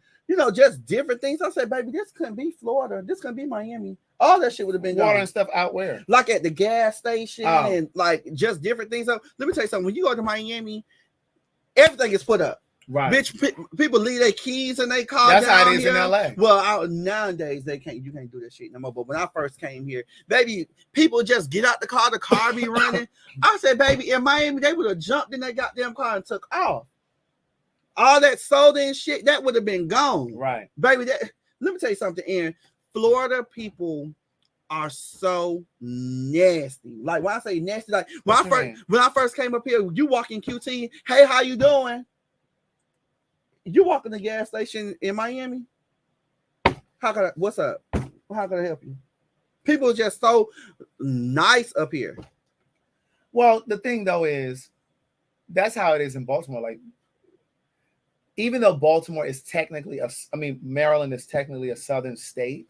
just different things. I said, baby, this couldn't be Florida. This couldn't be Miami. All that shit would have been water gone. And stuff out where? Like at the gas station and like just different things. Let me tell you something. When you go to Miami, everything is put up. Right. Bitch, people leave their keys in their car. That's how down it is here. in LA. Well, nowadays you can't do that shit no more. But when I first came here, baby, people just get out the car be running. I said, baby, in Miami, they would have jumped in that goddamn car and took off. All that soda and shit, that would have been gone. Right. Baby, let me tell you something. In Florida, people are so nasty. Like when I say nasty, like when I first came up here, you walk in QT, hey, how you doing? You walk in the gas station in Miami. What's up? How can I help you? People are just so nice up here. Well, the thing though is, that's how it is in Baltimore. Like, even though Baltimore is technically Maryland is technically a southern state,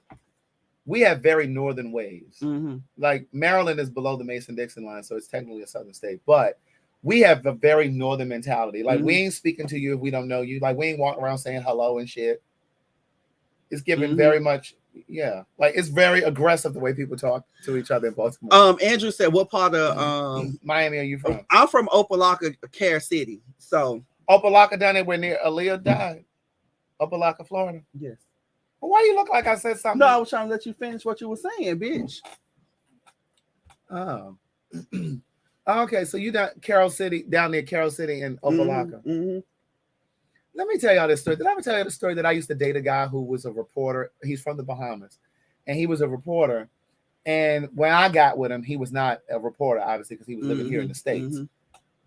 we have very northern ways. Mm-hmm. Like Maryland is below the Mason-Dixon line, so it's technically a southern state, but we have a very northern mentality. Like, we ain't speaking to you if we don't know you. Like, we ain't walking around saying hello and shit. It's given very much, like it's very aggressive the way people talk to each other in Baltimore. Andrew said, what part of Miami are you from? I'm from Opelika, Care City. So Opelika, down there where near Aaliyah died. Opelika, Florida. Yes. Well, why you look like I said something? No, I was trying to let you finish what you were saying, bitch. Oh. Okay, so you down near Carroll City in Opelika. Mm-hmm. Let me tell y'all this story. Did I ever tell you the story that I used to date a guy who was a reporter? He's from the Bahamas, and he was a reporter. And when I got with him, he was not a reporter, obviously, because he was living here in the States. Mm-hmm.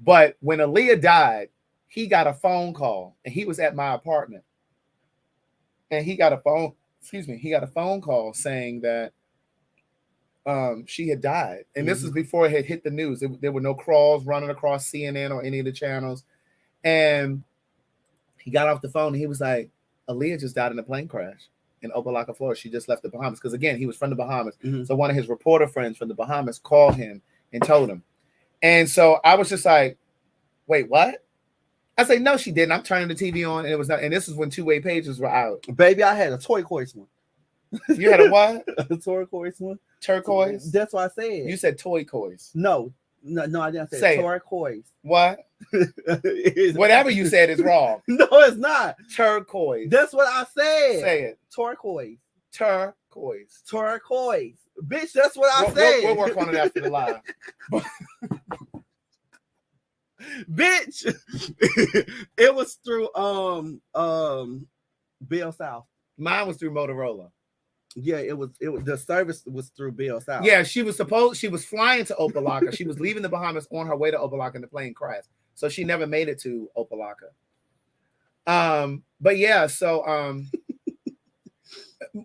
But when Aaliyah died, he got a phone call, and he was at my apartment. And he got a phone call saying that she had died. And this is before it had hit the news. There were no crawls running across CNN or any of the channels. And he got off the phone and he was like, Aaliyah just died in a plane crash in Opelika, Florida. She just left the Bahamas. Because again, he was from the Bahamas. Mm-hmm. So one of his reporter friends from the Bahamas called him and told him. And so I was just like, wait, what? I say, no, she didn't. I'm turning the TV on and it was not. And this is when two-way pages were out. Baby, I had a turquoise one. You had a what? A turquoise one. Turquoise? That's what I said. You said turquoise. No, I didn't say turquoise. What? Whatever you said is wrong. No, it's not. Turquoise. That's what I said. Say it. Turquoise. Turquoise. Turquoise. Bitch, that's what I said. We'll work on it after the live. Bitch. It was through Bill South. Mine was through Motorola. Yeah, it was the service was through Bill South. Yeah, she was flying to Opelika. She was leaving the Bahamas on her way to Opelika and the plane crashed. So she never made it to Opelika. But yeah, so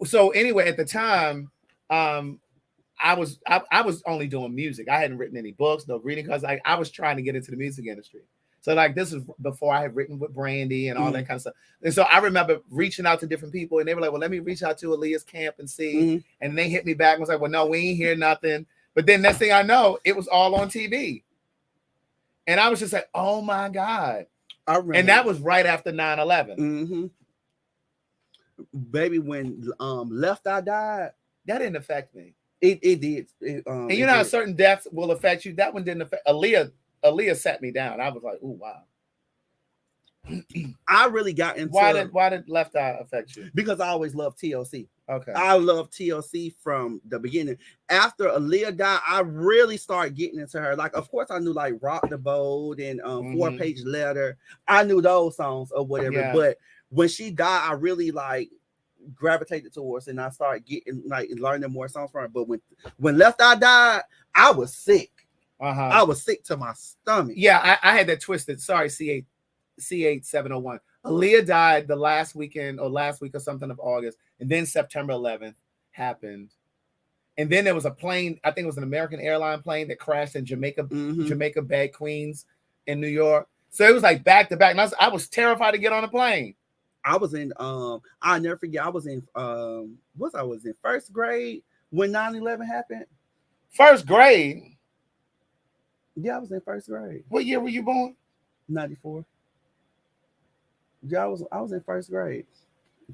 so anyway, at the time, I was only doing music. I hadn't written any books, no reading, because I was trying to get into the music industry. So like this is before I had written with Brandy and all that kind of stuff. And so I remember reaching out to different people and they were like, well, let me reach out to Aaliyah's camp and see. And they hit me back and was like, well, no, we ain't hear nothing. But then next thing I know, it was all on TV. And I was just like, oh my God. I remember. And that was right after 9/11. Mm-hmm. Baby, when Left Eye died, that didn't affect me. It did. And you know how certain deaths will affect you? That one didn't affect Aaliyah sat me down. I was like, "Ooh, wow." I really got into why did Left Eye affect you? Because I always loved TLC. Okay, I loved TLC from the beginning. After Aaliyah died, I really started getting into her. Like, of course, I knew like "Rock the Boat" and 4-Page Letter. I knew those songs or whatever. Yeah. But when she died, I really like gravitated towards it, and I started getting like learning more songs from her. But when Left Eye died, I was sick. I was sick to my stomach. Yeah, I had that twisted. Sorry, C8701. Aaliyah died the last week or something of August, and then September 11th happened. And then there was a plane, I think it was an American airline plane that crashed in Jamaica Bay, Queens, in New York. So it was like back to back. And I was terrified to get on a plane. I was in I'll never forget, I was in first grade when 9/11 happened. First grade? Yeah, I was in first grade. What year were you born? 94. Yeah, I was in first grade.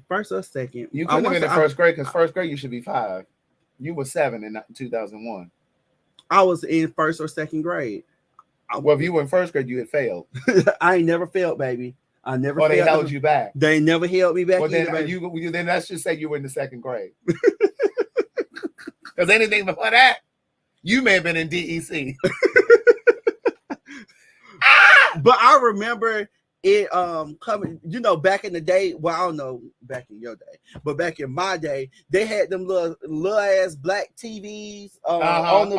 First or second. You couldn't have been in first grade because first grade you should be 5. You were 7 in 2001. I was in first or second grade. Well, if you were in first grade, you had failed. I ain't never failed, baby. I never. Or they held you back. They never held me back. Well, then either, then let's just say you were in the second grade. Because anything before that, you may have been in DEC. But I remember it coming, back in the day. Well, I don't know back in your day, but back in my day, they had them little ass black TVs on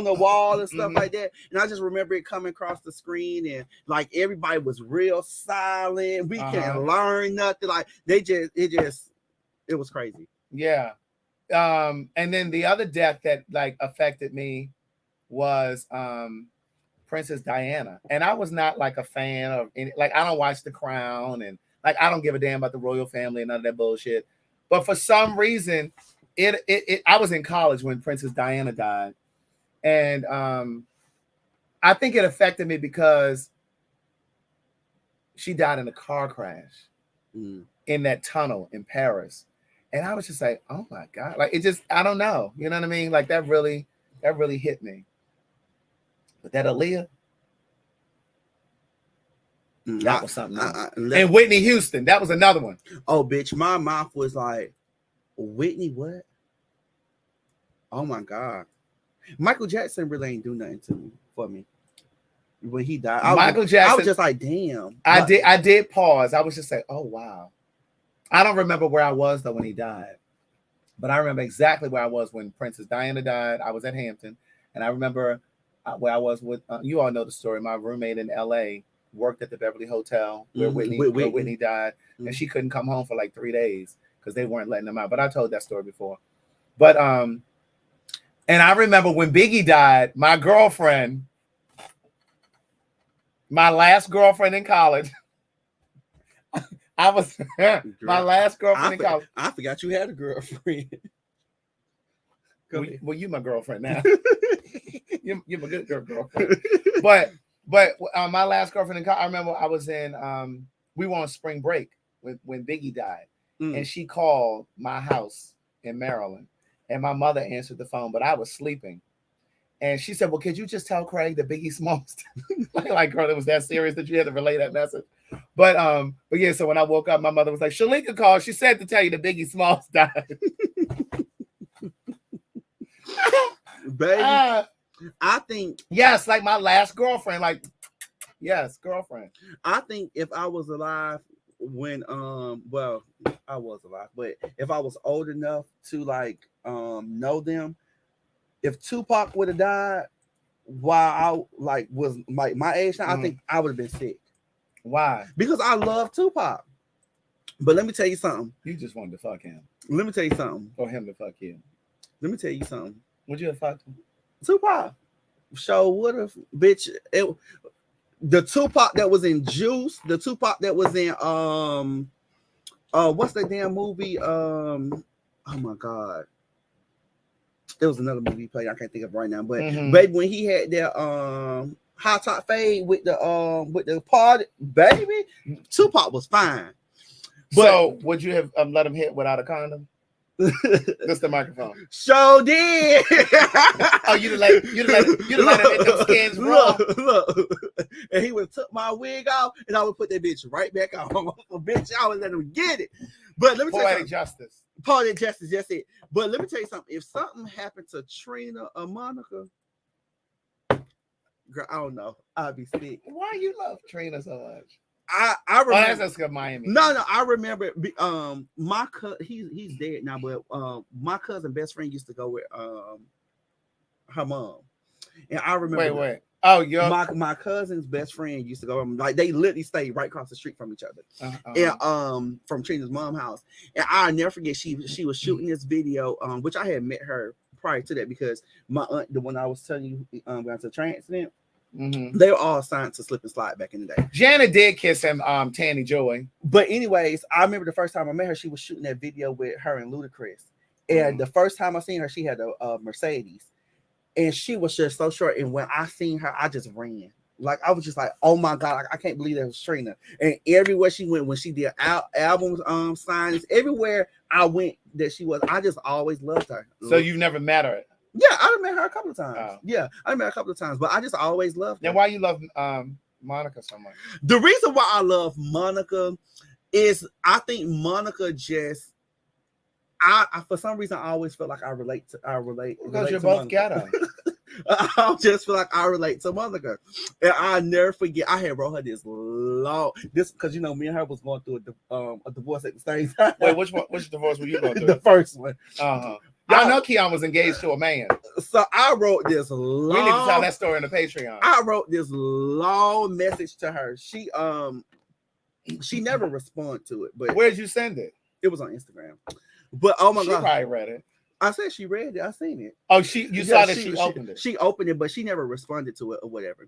the wall and stuff like that. And I just remember it coming across the screen, and like everybody was real silent. We couldn't learn nothing. Like it was crazy. Yeah. And then the other death that like affected me was Princess Diana, and I was not like a fan of any, like I don't watch The Crown, and like I don't give a damn about the royal family and none of that bullshit. But for some reason, I was in college when Princess Diana died, and I think it affected me because she died in a car crash in that tunnel in Paris, and I was just like, oh my God, like it just, I don't know, you know what I mean? Like that really hit me. But that Aaliyah, that was something else. And Whitney Houston, that was another one. Oh, bitch, my mouth was like, Whitney what? Oh my God. Michael Jackson really ain't do nothing for me when he died. Michael Jackson, I was just like, damn. I did pause. I was just like, oh wow. I don't remember where I was though when he died, but I remember exactly where I was when Princess Diana died. I was at Hampton, and I remember where I was with you all know the story. My roommate in LA worked at the Beverly Hotel where Whitney died, and she couldn't come home for like 3 days because they weren't letting them out. But I told that story before. But and I remember when Biggie died, my girlfriend, my last girlfriend in college. I was my last girlfriend in college. I forgot you had a girlfriend. Well, you my girlfriend now. You're my good girlfriend. But my last girlfriend in college, I remember I was in we were on spring break when Biggie died, and she called my house in Maryland, and my mother answered the phone, but I was sleeping, and she said, "Well, could you just tell Craig that Biggie Smalls?" like, girl, it was that serious that you had to relay that message. But yeah, so when I woke up, my mother was like, Shalika called. She said to tell you that Biggie Smalls died. Baby, I think yes, like my last girlfriend, like yes, girlfriend. I think if I was alive when well, I was alive, but if I was old enough to like know them, if Tupac would have died while I like was my age now, I think I would have been sick. Why? Because I love Tupac. But let me tell you something. You just wanted to fuck him. Let me tell you something. Or him to fuck you. Let me tell you something. Would you have fucked him? Tupac. So would have, bitch. The Tupac that was in Juice, the Tupac that was in what's that damn movie? Oh my God. There was another movie he played. I can't think of it right now. But baby, when he had that high top fade with the party, baby, Tupac was fine. But so would you have let him hit without a condom? That's the microphone. So did. Oh, you'd let him hit them skins raw. Look. And he would took my wig off, and I would put that bitch right back on. Bitch, I would let him get it. But let me tell you Poetic justice. Poetic justice, that's it. But let me tell you something. If something happened to Trina or Monica, girl, I don't know. I'd be sick. Why you love Trina so much? I remember. That's good Miami. No, I remember. My he's dead now, but my cousin best friend used to go with her mom, and I remember. Wait. Oh, my cousin's best friend used to go. Like they literally stayed right across the street from each other, and from Trina's mom's house. And I'll never forget. She was shooting this video, which I had met her prior to that because my aunt, the one I was telling you, got to transplant. They were all signed to slip and slide back in the day. Janet did kiss him, Tanny Joy. But anyways, I remember the first time I met her, she was shooting that video with her and Ludacris. And the first time I seen her, she had a Mercedes. And she was just so short. And when I seen her, I just ran. Like, I was just like, oh my God, I can't believe that was Trina. And everywhere she went, when she did album signings, everywhere I went that she was, I just always loved her. So you've never met her? Yeah, I met her a couple of times. Oh. Yeah, I met her a couple of times, but I just always loved her. Then why you love Monica so much? The reason why I love Monica is I think Monica just I for some reason I always feel like I relate Because you're to both Monica. ghetto. I just feel like I relate to Monica, and I never forget. I had wrote her this because you know me and her was going through a divorce at the same time. Wait, which divorce were you going through? The first one. Y'all know Keon was engaged to a man. So I wrote this long. We need to tell that story in the Patreon. I wrote this long message to her. She never responded to it, but where'd you send it? It was on Instagram. But oh my she god, probably read it. I said she read it. I seen it. Oh, you saw that she opened it. She opened it, but she never responded to it or whatever.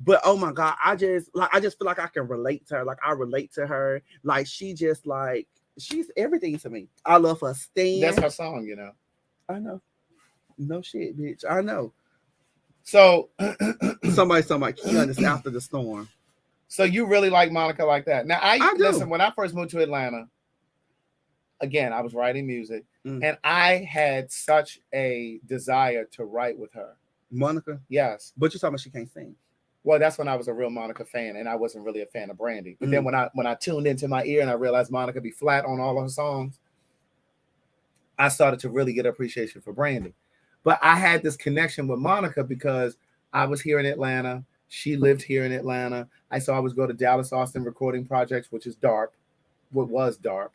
But oh my god, I just feel like I can relate to her. Like I relate to her. Like she just like she's everything to me. I love her stand. That's her song, you know. I know. No shit, bitch. I know. So somebody Keon is after the storm. So you really like Monica like that? Now I listen. do. When I first moved to Atlanta, again, I was writing music, and I had such a desire to write with her. Monica? Yes. But you're talking about she can't sing. Well, that's when I was a real Monica fan, and I wasn't really a fan of Brandy. But then when I tuned into my ear and I realized Monica be flat on all of her songs, I started to really get appreciation for Brandy. But I had this connection with Monica because I was here in Atlanta. She lived here in Atlanta. I always go to Dallas Austin Recording Projects, which is DARP. What was DARP?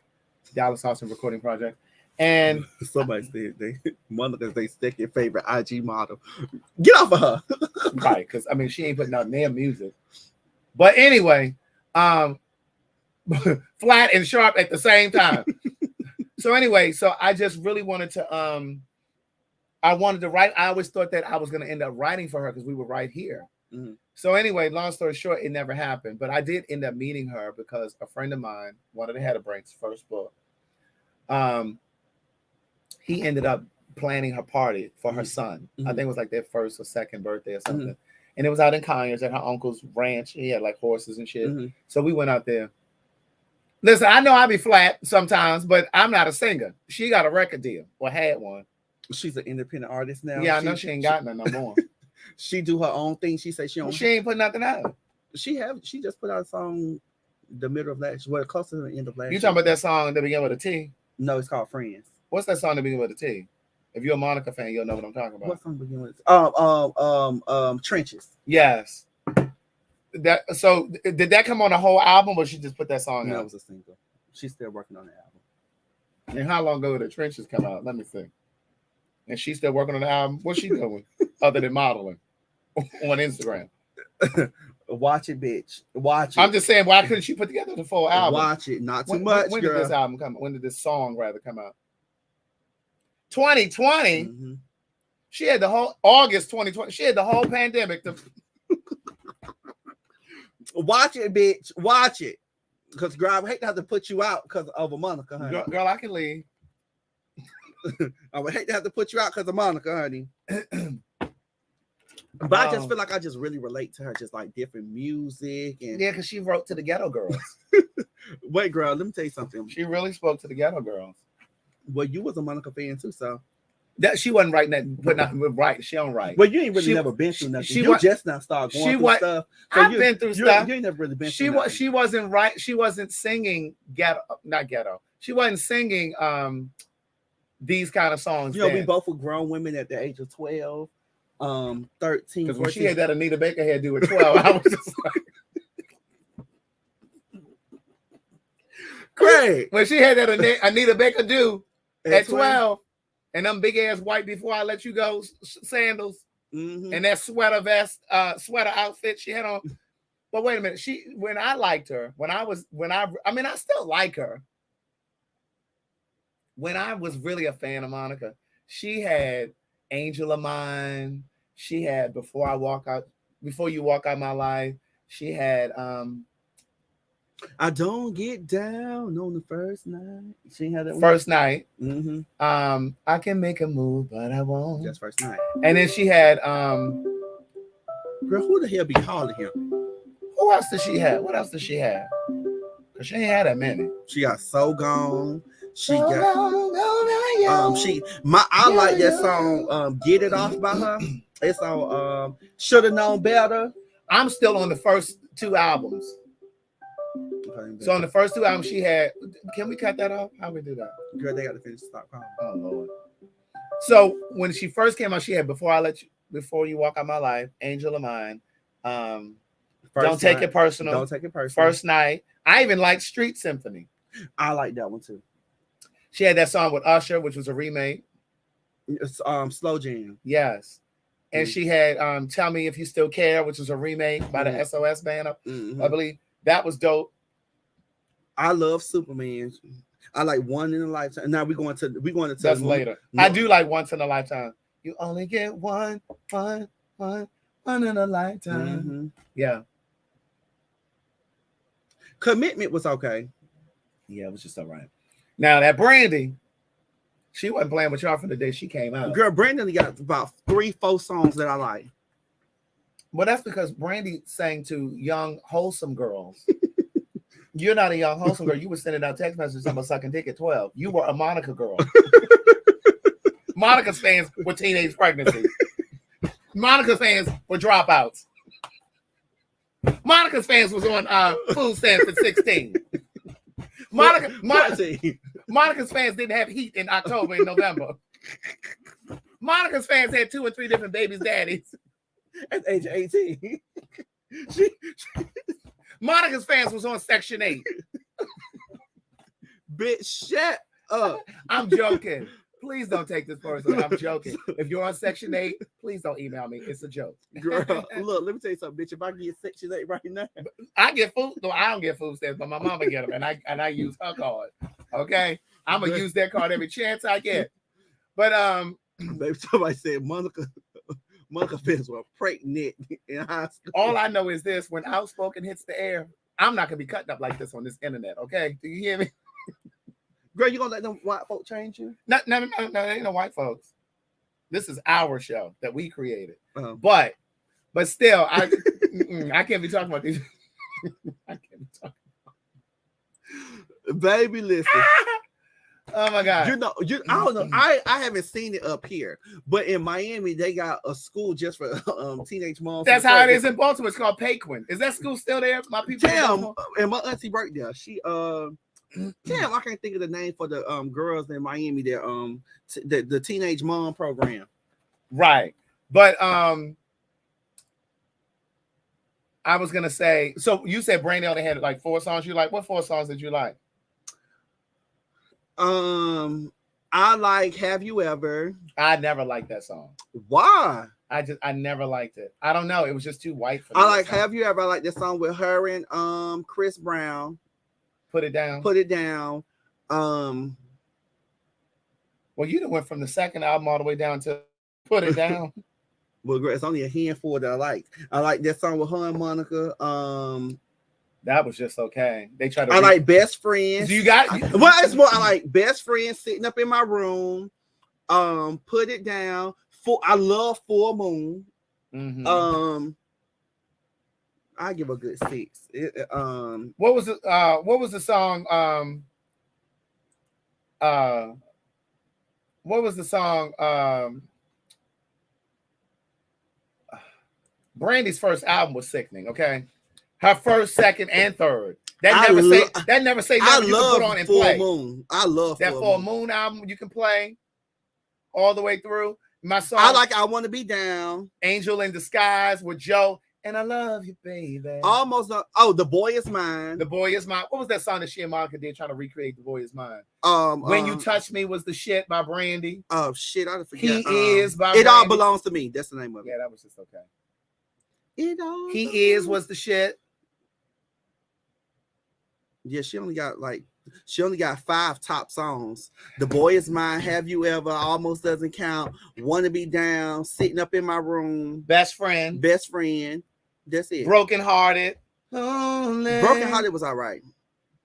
Dallas Austin Recording Project. And somebody said Monica's their second favorite IG model. Get off of her. Right, because I mean she ain't putting out their music. But anyway, flat and sharp at the same time. So I just really wanted to I wanted to write. I always thought that I was going to end up writing for her because we were right here. So anyway, long story short, it never happened. But I did end up meeting her because a friend of mine, one of the Headabrain's first book, he ended up planning her party for her son. I think it was like their first or second birthday or something. And it was out in Conyers at her uncle's ranch. He had like horses and shit. So we went out there. Listen, I know I be flat sometimes, but I'm not a singer. She got a record deal or had one. She's an independent artist now. Yeah, I know she ain't got none no more. She do her own thing. She said she ain't put nothing out. She just put out a song the middle of last year. Well, close to the end of last year. You talking about that song that began with a T? No, it's called Friends. What's that song that begins with a T? If you're a Monica fan, you'll know what I'm talking about. What song begins with Trenches? Yes. So did that come on the whole album or she just put that song out? No, it was a single. She's still working on the album. And how long ago did the Trenches come out? Let me see. And she's still working on the album. What's she doing other than modeling on Instagram? Watch it, bitch. Watch it. I'm just saying, why couldn't she put together the full album? Watch it. Not too much. When did this album come? When did this song rather come out? 2020. She had the whole August 2020. She had the whole pandemic. Watch it, bitch. Watch it. Because girl, I would hate to have to put you out because of a Monica, honey. Girl, I can leave. I would hate to have to put you out because of Monica, honey. But I just feel like I just really relate to her, just like different music and yeah, because she wrote to the ghetto girls. Wait, girl, let me tell you something. She really spoke to the ghetto girls. Well, you was a Monica fan too, so that she wasn't writing that, but not right. She don't write. Well, you ain't really never been through nothing. You just now start going through stuff. So I've been through stuff. You ain't never really been through nothing. She wasn't right. She wasn't singing not ghetto. She wasn't singing these kind of songs. You know, we both were grown women at the age of 12, 13. Because when she had that Anita Baker hairdo at 12, I was just like, Craig. When she had that Anita Baker do at 12, and them big ass white before I let you go sandals, and that sweater vest, sweater outfit she had on. But wait a minute, when I liked her, I still like her. When I was really a fan of Monica, she had Angel of Mine. She had Before You Walk Out My Life. She had I Don't Get Down on the First Night. She had that First Night. I Can Make a Move, but I won't. That's First Night. And then she had girl, who the hell be calling him? Who else did she have? What else did she have? Because she ain't had that many. She got So Gone. She got I like that song Get It Off by her. It's on Shoulda Known Better. I'm still on the first 2 albums. So on the first 2 albums she had, can we cut that off? How we do that? Girl, they got to finish. Stop calling. Oh Lord. So when she first came out, she had Before You Walk Out My Life, Angel of Mine, Don't Take It Personal. Don't Take It Personal. First Night. I even liked Street Symphony. I like that one too. She had that song with Usher, which was a remake. It's, Slow Jam. Yes. And she had Tell Me If You Still Care, which was a remake by the SOS band, I believe. That was dope. I love Superman. I like One in a Lifetime. Now we're going to That's later. No. I do like Once in a Lifetime. You only get one in a lifetime. Yeah. Commitment was okay. Yeah, it was just all right. Now that Brandy, she wasn't playing with y'all from the day she came out. Girl, Brandy got about 3-4 songs that I like. Well, that's because Brandy sang to young, wholesome girls. You're not a young, wholesome girl. You were sending out text messages about sucking dick at 12. You were a Monica girl. Monica's fans were teenage pregnancies. Monica's fans were dropouts. Monica's fans was on food stamps at 16. Monica's fans didn't have heat in October and November. Monica's fans had 2 or 3 different babies' daddies at age 18. Monica's fans was on Section 8. Bitch, shut up. I'm joking. Please don't take this personally. I'm joking. If you're on Section 8, please don't email me. It's a joke. Girl, look, let me tell you something, bitch. If I get Section 8 right now, I get food. No, I don't get food stamps, but my mama get them, and I use her card. Okay, I'm gonna use that card every chance I get. But baby, somebody said Monica fans were pregnant in high school. All I know is this: when Outspoken hits the air, I'm not gonna be cutting up like this on this internet. Okay, do you hear me? Girl, you gonna let them white folk change you? No, ain't no white folks. This is our show that we created. But still, I can't be talking about these. I can't be talking about. Baby, listen. Oh my God. I don't know. I haven't seen it up here, but in Miami, they got a school just for teenage moms. That's how it is in Baltimore. It's called Paquin. Is that school still there? My people. Damn, and my auntie worked there. She damn, I can't think of the name for the girls in Miami. That the teenage mom program. Right, but I was gonna say. So you said Brandy only had like 4 songs you like. What 4 songs did you like? I like Have You Ever. I never liked that song. Why? I never liked it. I don't know. It was just too white for me. I like Have You Ever. I like this song with her and Chris Brown. Put It Down. Put It Down. Well, you done went from the second album all the way down to Put It Down. Well, it's only a handful that I like. I like that song with her and Monica. That was just okay. They tried to. I like Best Friends. You got well, it's more. I like Best Friends, Sitting Up in My Room. Put It Down. I love Full Moon. Mm-hmm. I give a good 6. What was the song? What was the song? Brandy's first album was sickening. Okay. Her first, second, and third. That never say nothing you can put on and play. Moon. I love that Full Moon album. You can play all the way through. My song. I like I Want to Be Down. Angel in Disguise with Joe. And I love you, baby. Almost. The Boy Is Mine. The Boy Is Mine. What was that song that she and Monica did trying to recreate The Boy Is Mine? When You Touch Me was the shit by Brandy. Oh shit, I forget. He Is by It Brandy. All Belongs to Me. That's the name of it. Yeah, that was just okay. He Is was the shit. Yeah, she only got 5 top songs. The Boy Is Mine, Have You Ever, Almost Doesn't Count, Want to Be Down, Sitting Up in My Room, Best Friend. That's it. Broken Hearted. Lonely. Broken Hearted was all right.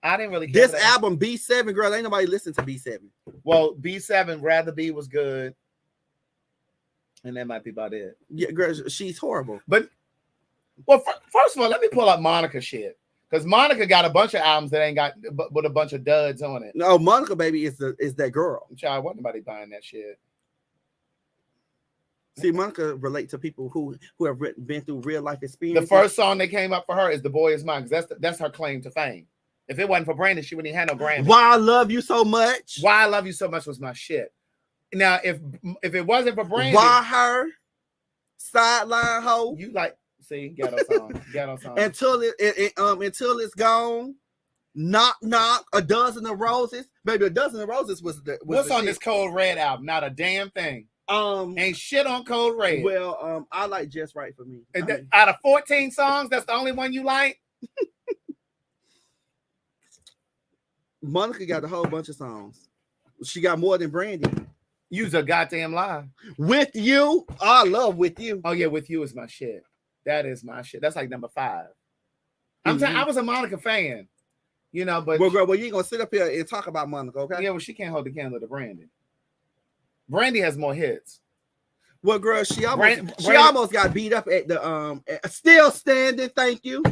I didn't really care. This album, B7, girl, ain't nobody listen to B7. Well, B7, Rather Be was good. And that might be about it. Yeah, girl, she's horrible. But, well, first of all, let me pull up Monica shit. Because Monica got a bunch of albums that ain't got with a bunch of duds on it. No, Monica, baby, is that girl. Child, wasn't nobody buying that shit. See, Monica relate to people who have been through real life experiences. The first song that came up for her is "The Boy Is Mine" because that's her claim to fame. If it wasn't for Brandon, she wouldn't even have no Grammy. Why I Love You So Much. Why I Love You So Much was my shit. Now, if it wasn't for Brandon, Why Her, Sideline Hoe. You like ghetto song. Until it's gone. Knock Knock, A Dozen of Roses. Baby, A Dozen of Roses was what's the on shit. this Code Red album? Not a damn thing. Ain't shit on Code Red. Well, I like Just Right for Me. Out of 14 songs, that's the only one you like? Monica got a whole bunch of songs. She got more than Brandy. You's a goddamn lie. With You. I love With You. Oh, yeah, With You is my shit. That is my shit. That's like number 5. I'm saying I was a Monica fan. You know, but well, girl, you ain't gonna sit up here and talk about Monica, okay? Yeah, well, she can't hold the candle to Brandy. Brandy has more hits. Well, girl, she almost got beat up at the Still Standing. Thank you.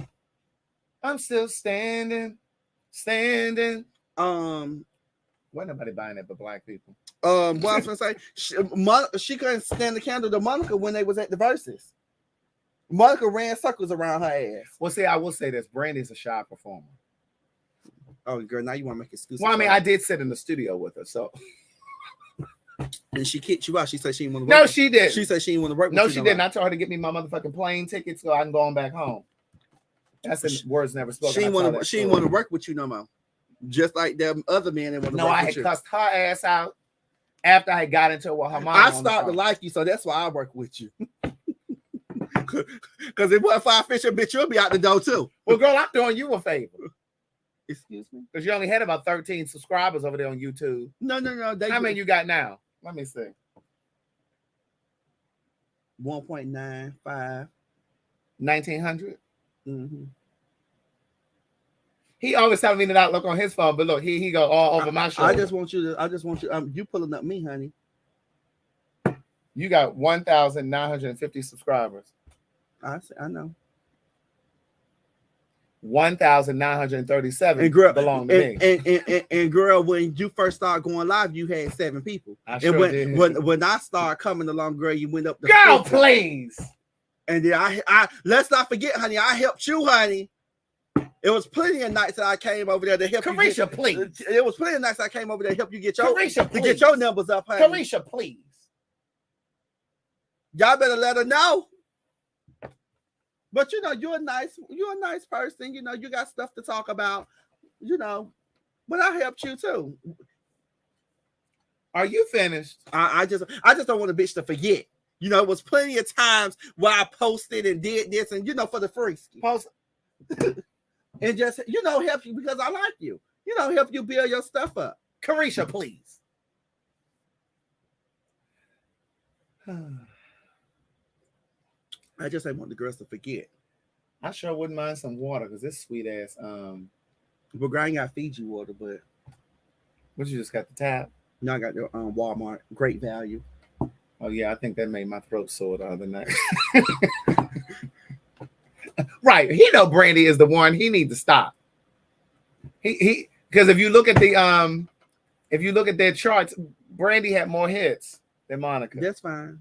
I'm still standing. Wasn't nobody buying it but black people. What I was gonna say, she couldn't stand the candle to Monica when they was at the verses. Monica ran circles around her ass. Well, see, I will say this: Brandy's a shy performer. Oh, girl, now you want to make excuses. Well, I mean, I did sit in the studio with her, so. And she kicked you out. She said she didn't want to work. No, she did. She said she didn't want to work with you. No, she didn't. I told her to get me my motherfucking plane ticket so I can go on back home. That's the words never spoken. She didn't want to work with you no more. Just like the other men that want to work with you. No, I had cussed her ass out after I got into it with her mom. I started to like you, so that's why I work with you. Because if what if I fish a bitch, you'll be out the door too. Well, girl, I'm doing you a favor. Excuse me? Because you only had about 13 subscribers over there on YouTube. No. How many you got now? Let me see. 1.95. 1,900? Mm-hmm. He always telling me to not look on his phone, but look, he go all over my shoulder. I just want you. You pulling up me, honey. You got 1,950 subscribers. I know. 1,937 and girl, belong to me. And girl, when you first started going live, you had 7 people. I sure did. When I started coming along, girl, you went up to girl, 50. Please. And then I let's not forget, honey, I helped you, honey. It was plenty of nights that I came over there to help Carisha, you. Please. It was plenty of nights I came over there to help you get your Carisha, to get your numbers up, honey. Carisha, please. Y'all better let her know. But you know, you're a nice person. You know, you got stuff to talk about. You know, but I helped you too. Are you finished? I just don't want a bitch to forget. You know, it was plenty of times where I posted and did this, and for the free post and just help you because I like you. Help you build your stuff up. Carisha, please. I just ain't want the girls to forget. I sure wouldn't mind some water because this sweet ass. But girl, I ain't got Fiji water, but what you just got the tap? No, I got the Walmart. Great value. Oh yeah, I think that made my throat sore the other night. Right, he know Brandy is the one. He needs to stop. He because if you look at their charts, Brandy had more hits than Monica. That's fine.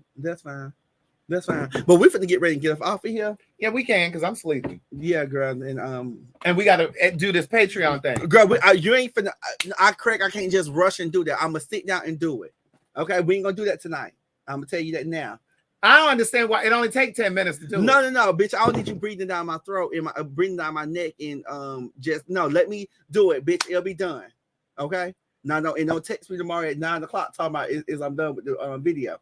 But we're finna get ready and get off of here. Yeah, we can because I'm sleepy. Yeah, girl, and we gotta do this Patreon thing. Girl, you ain't finna. I can't just rush and do that. I'm gonna sit down and do it. Okay, we ain't gonna do that tonight. I'm gonna tell you that now. I don't understand why it only takes 10 minutes to do it. No, bitch. I don't need you breathing down my throat and breathing down my neck and let me do it, bitch. It'll be done. Okay. No, and don't text me tomorrow at 9:00 talking about is I'm done with the video.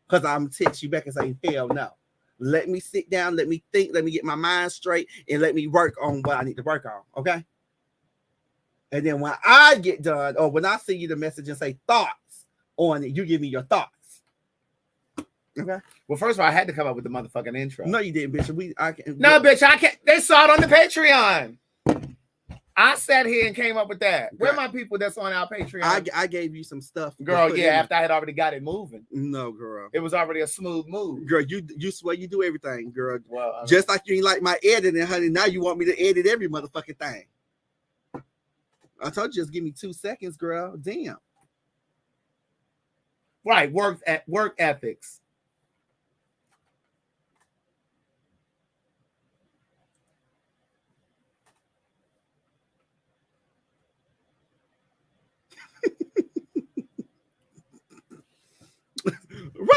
Because I'm text you back and say, hell no. Let me sit down, let me think, let me get my mind straight, and let me work on what I need to work on. Okay. And then when I get done, or when I see you the message and say thoughts on it, you give me your thoughts. Okay. Well, first of all, I had to come up with the motherfucking intro. No, you didn't, bitch. Bitch, I can't. They saw it on the Patreon. I sat here and came up with that. Where are my people that's on our Patreon? I gave you some stuff. Girl, yeah, after I had already got it moving. No, girl. It was already a smooth move. Girl, you swear you do everything, girl. Well, just like you ain't like my editing, honey. Now you want me to edit every motherfucking thing. I told you just give me 2 seconds, girl. Damn. Right, work ethics.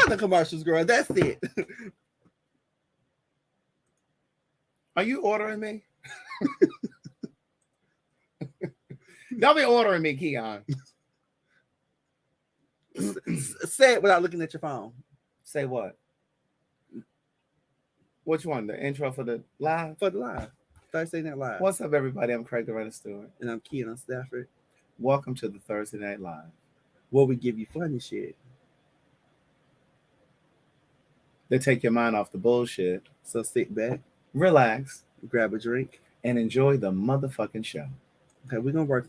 nothing commercials, girl. That's it. Are you ordering me? Don't be ordering me, Keon. Say it without looking at your phone. Say what? Which one? The intro for the live? For the live. Thursday Night Live. What's up, everybody? I'm Craig the Writer Stewart. And I'm KeonStafford. Welcome to the Thursday Night Live, where we give you funny shit. They take your mind off the bullshit. So sit back, relax, grab a drink, and enjoy the motherfucking show. Okay, we're going to work.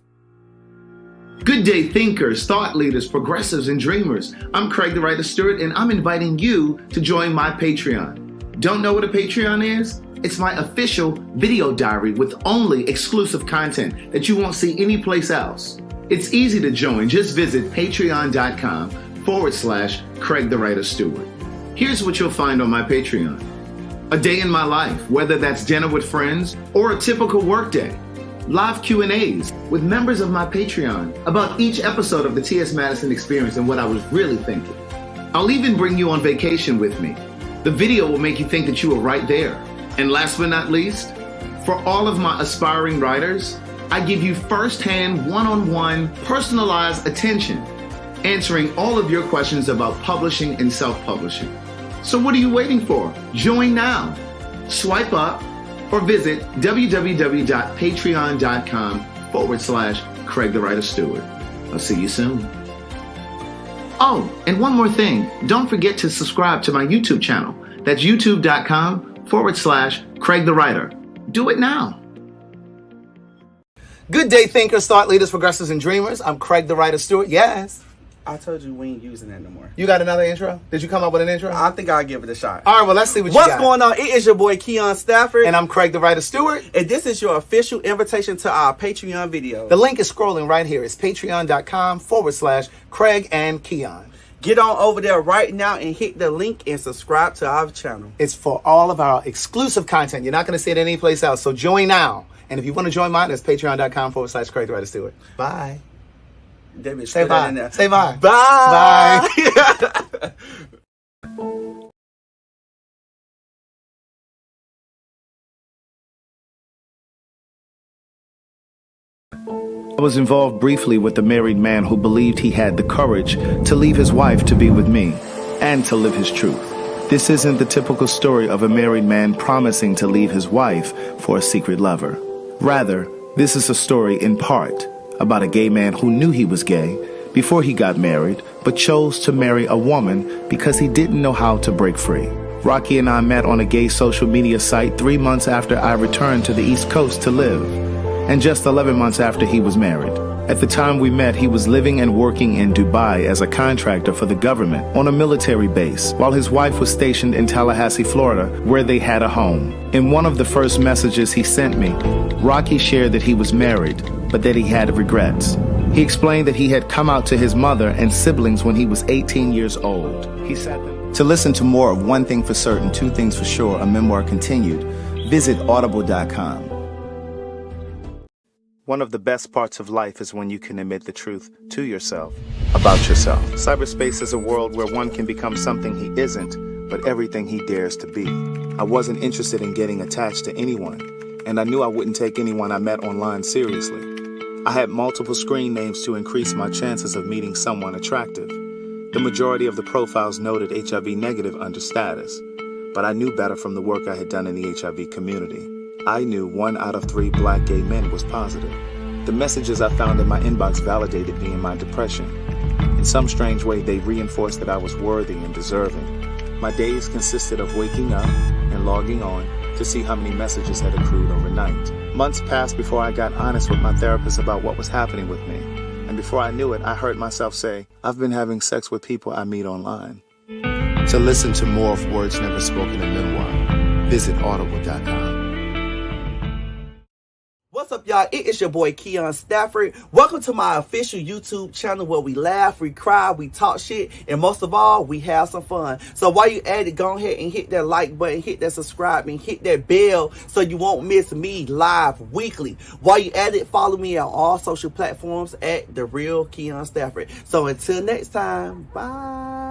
Good day, thinkers, thought leaders, progressives, and dreamers. I'm Craig the Writer Stewart, and I'm inviting you to join my Patreon. Don't know what a Patreon is? It's my official video diary with only exclusive content that you won't see anyplace else. It's easy to join. Just visit patreon.com/Craig the Writer Stewart. Here's what you'll find on my Patreon. A day in my life, whether that's dinner with friends or a typical workday. Live Q&As with members of my Patreon about each episode of the T.S. Madison Experience and what I was really thinking. I'll even bring you on vacation with me. The video will make you think that you were right there. And last but not least, for all of my aspiring writers, I give you firsthand, one-on-one, personalized attention, answering all of your questions about publishing and self-publishing. So what are you waiting for? Join now. Swipe up or visit www.patreon.com/Craig the Writer Stewart. I'll see you soon. Oh, and one more thing. Don't forget to subscribe to my YouTube channel. That's youtube.com/Craig the Writer. Do it now. Good day, thinkers, thought leaders, progressives, and dreamers. I'm Craig the Writer Stewart. Yes. I told you we ain't using that no more. You got another intro? Did you come up with an intro? I think I'll give it a shot. All right, well, let's see what you got. What's going on? It is your boy, KeonStafford. And I'm Craig the Writer Stewart. And this is your official invitation to our Patreon video. The link is scrolling right here. It's patreon.com/Craig and Keon. Get on over there right now and hit the link and subscribe to our channel. It's for all of our exclusive content. You're not going to see it anyplace else. So join now. And if you want to join mine, that's patreon.com/Craig the Writer Stewart. Bye. Say bye. Say bye. Bye. Bye. I was involved briefly with a married man who believed he had the courage to leave his wife to be with me and to live his truth. This isn't the typical story of a married man promising to leave his wife for a secret lover. Rather, this is a story in part about a gay man who knew he was gay before he got married, but chose to marry a woman because he didn't know how to break free. Rocky and I met on a gay social media site 3 months after I returned to the East Coast to live, and just 11 months after he was married. At the time we met, he was living and working in Dubai as a contractor for the government on a military base, while his wife was stationed in Tallahassee, Florida, where they had a home. In one of the first messages he sent me, Rocky shared that he was married, but that he had regrets. He explained that he had come out to his mother and siblings when he was 18 years old. He said that. To listen to more of One Thing for Certain, Two Things for Sure, a memoir continued, visit audible.com. One of the best parts of life is when you can admit the truth to yourself about yourself. Cyberspace is a world where one can become something he isn't, but everything he dares to be. I wasn't interested in getting attached to anyone, and I knew I wouldn't take anyone I met online seriously. I had multiple screen names to increase my chances of meeting someone attractive. The majority of the profiles noted HIV negative under status, but I knew better from the work I had done in the HIV community. I knew 1 out of 3 black gay men was positive. The messages I found in my inbox validated me in my depression. In some strange way, they reinforced that I was worthy and deserving. My days consisted of waking up and logging on to see how many messages had accrued overnight. Months passed before I got honest with my therapist about what was happening with me. And before I knew it, I heard myself say, I've been having sex with people I meet online. To listen to more of Words Never Spoken in Memoir, visit audible.com. What's up, y'all? It is your boy, KeonStafford. Welcome to my official YouTube channel where we laugh, we cry, we talk shit, and most of all, we have some fun. So while you at it, go ahead and hit that like button, hit that subscribe, and hit that bell so you won't miss me live weekly. While you at it, follow me on all social platforms at The Real KeonStafford. So until next time, bye.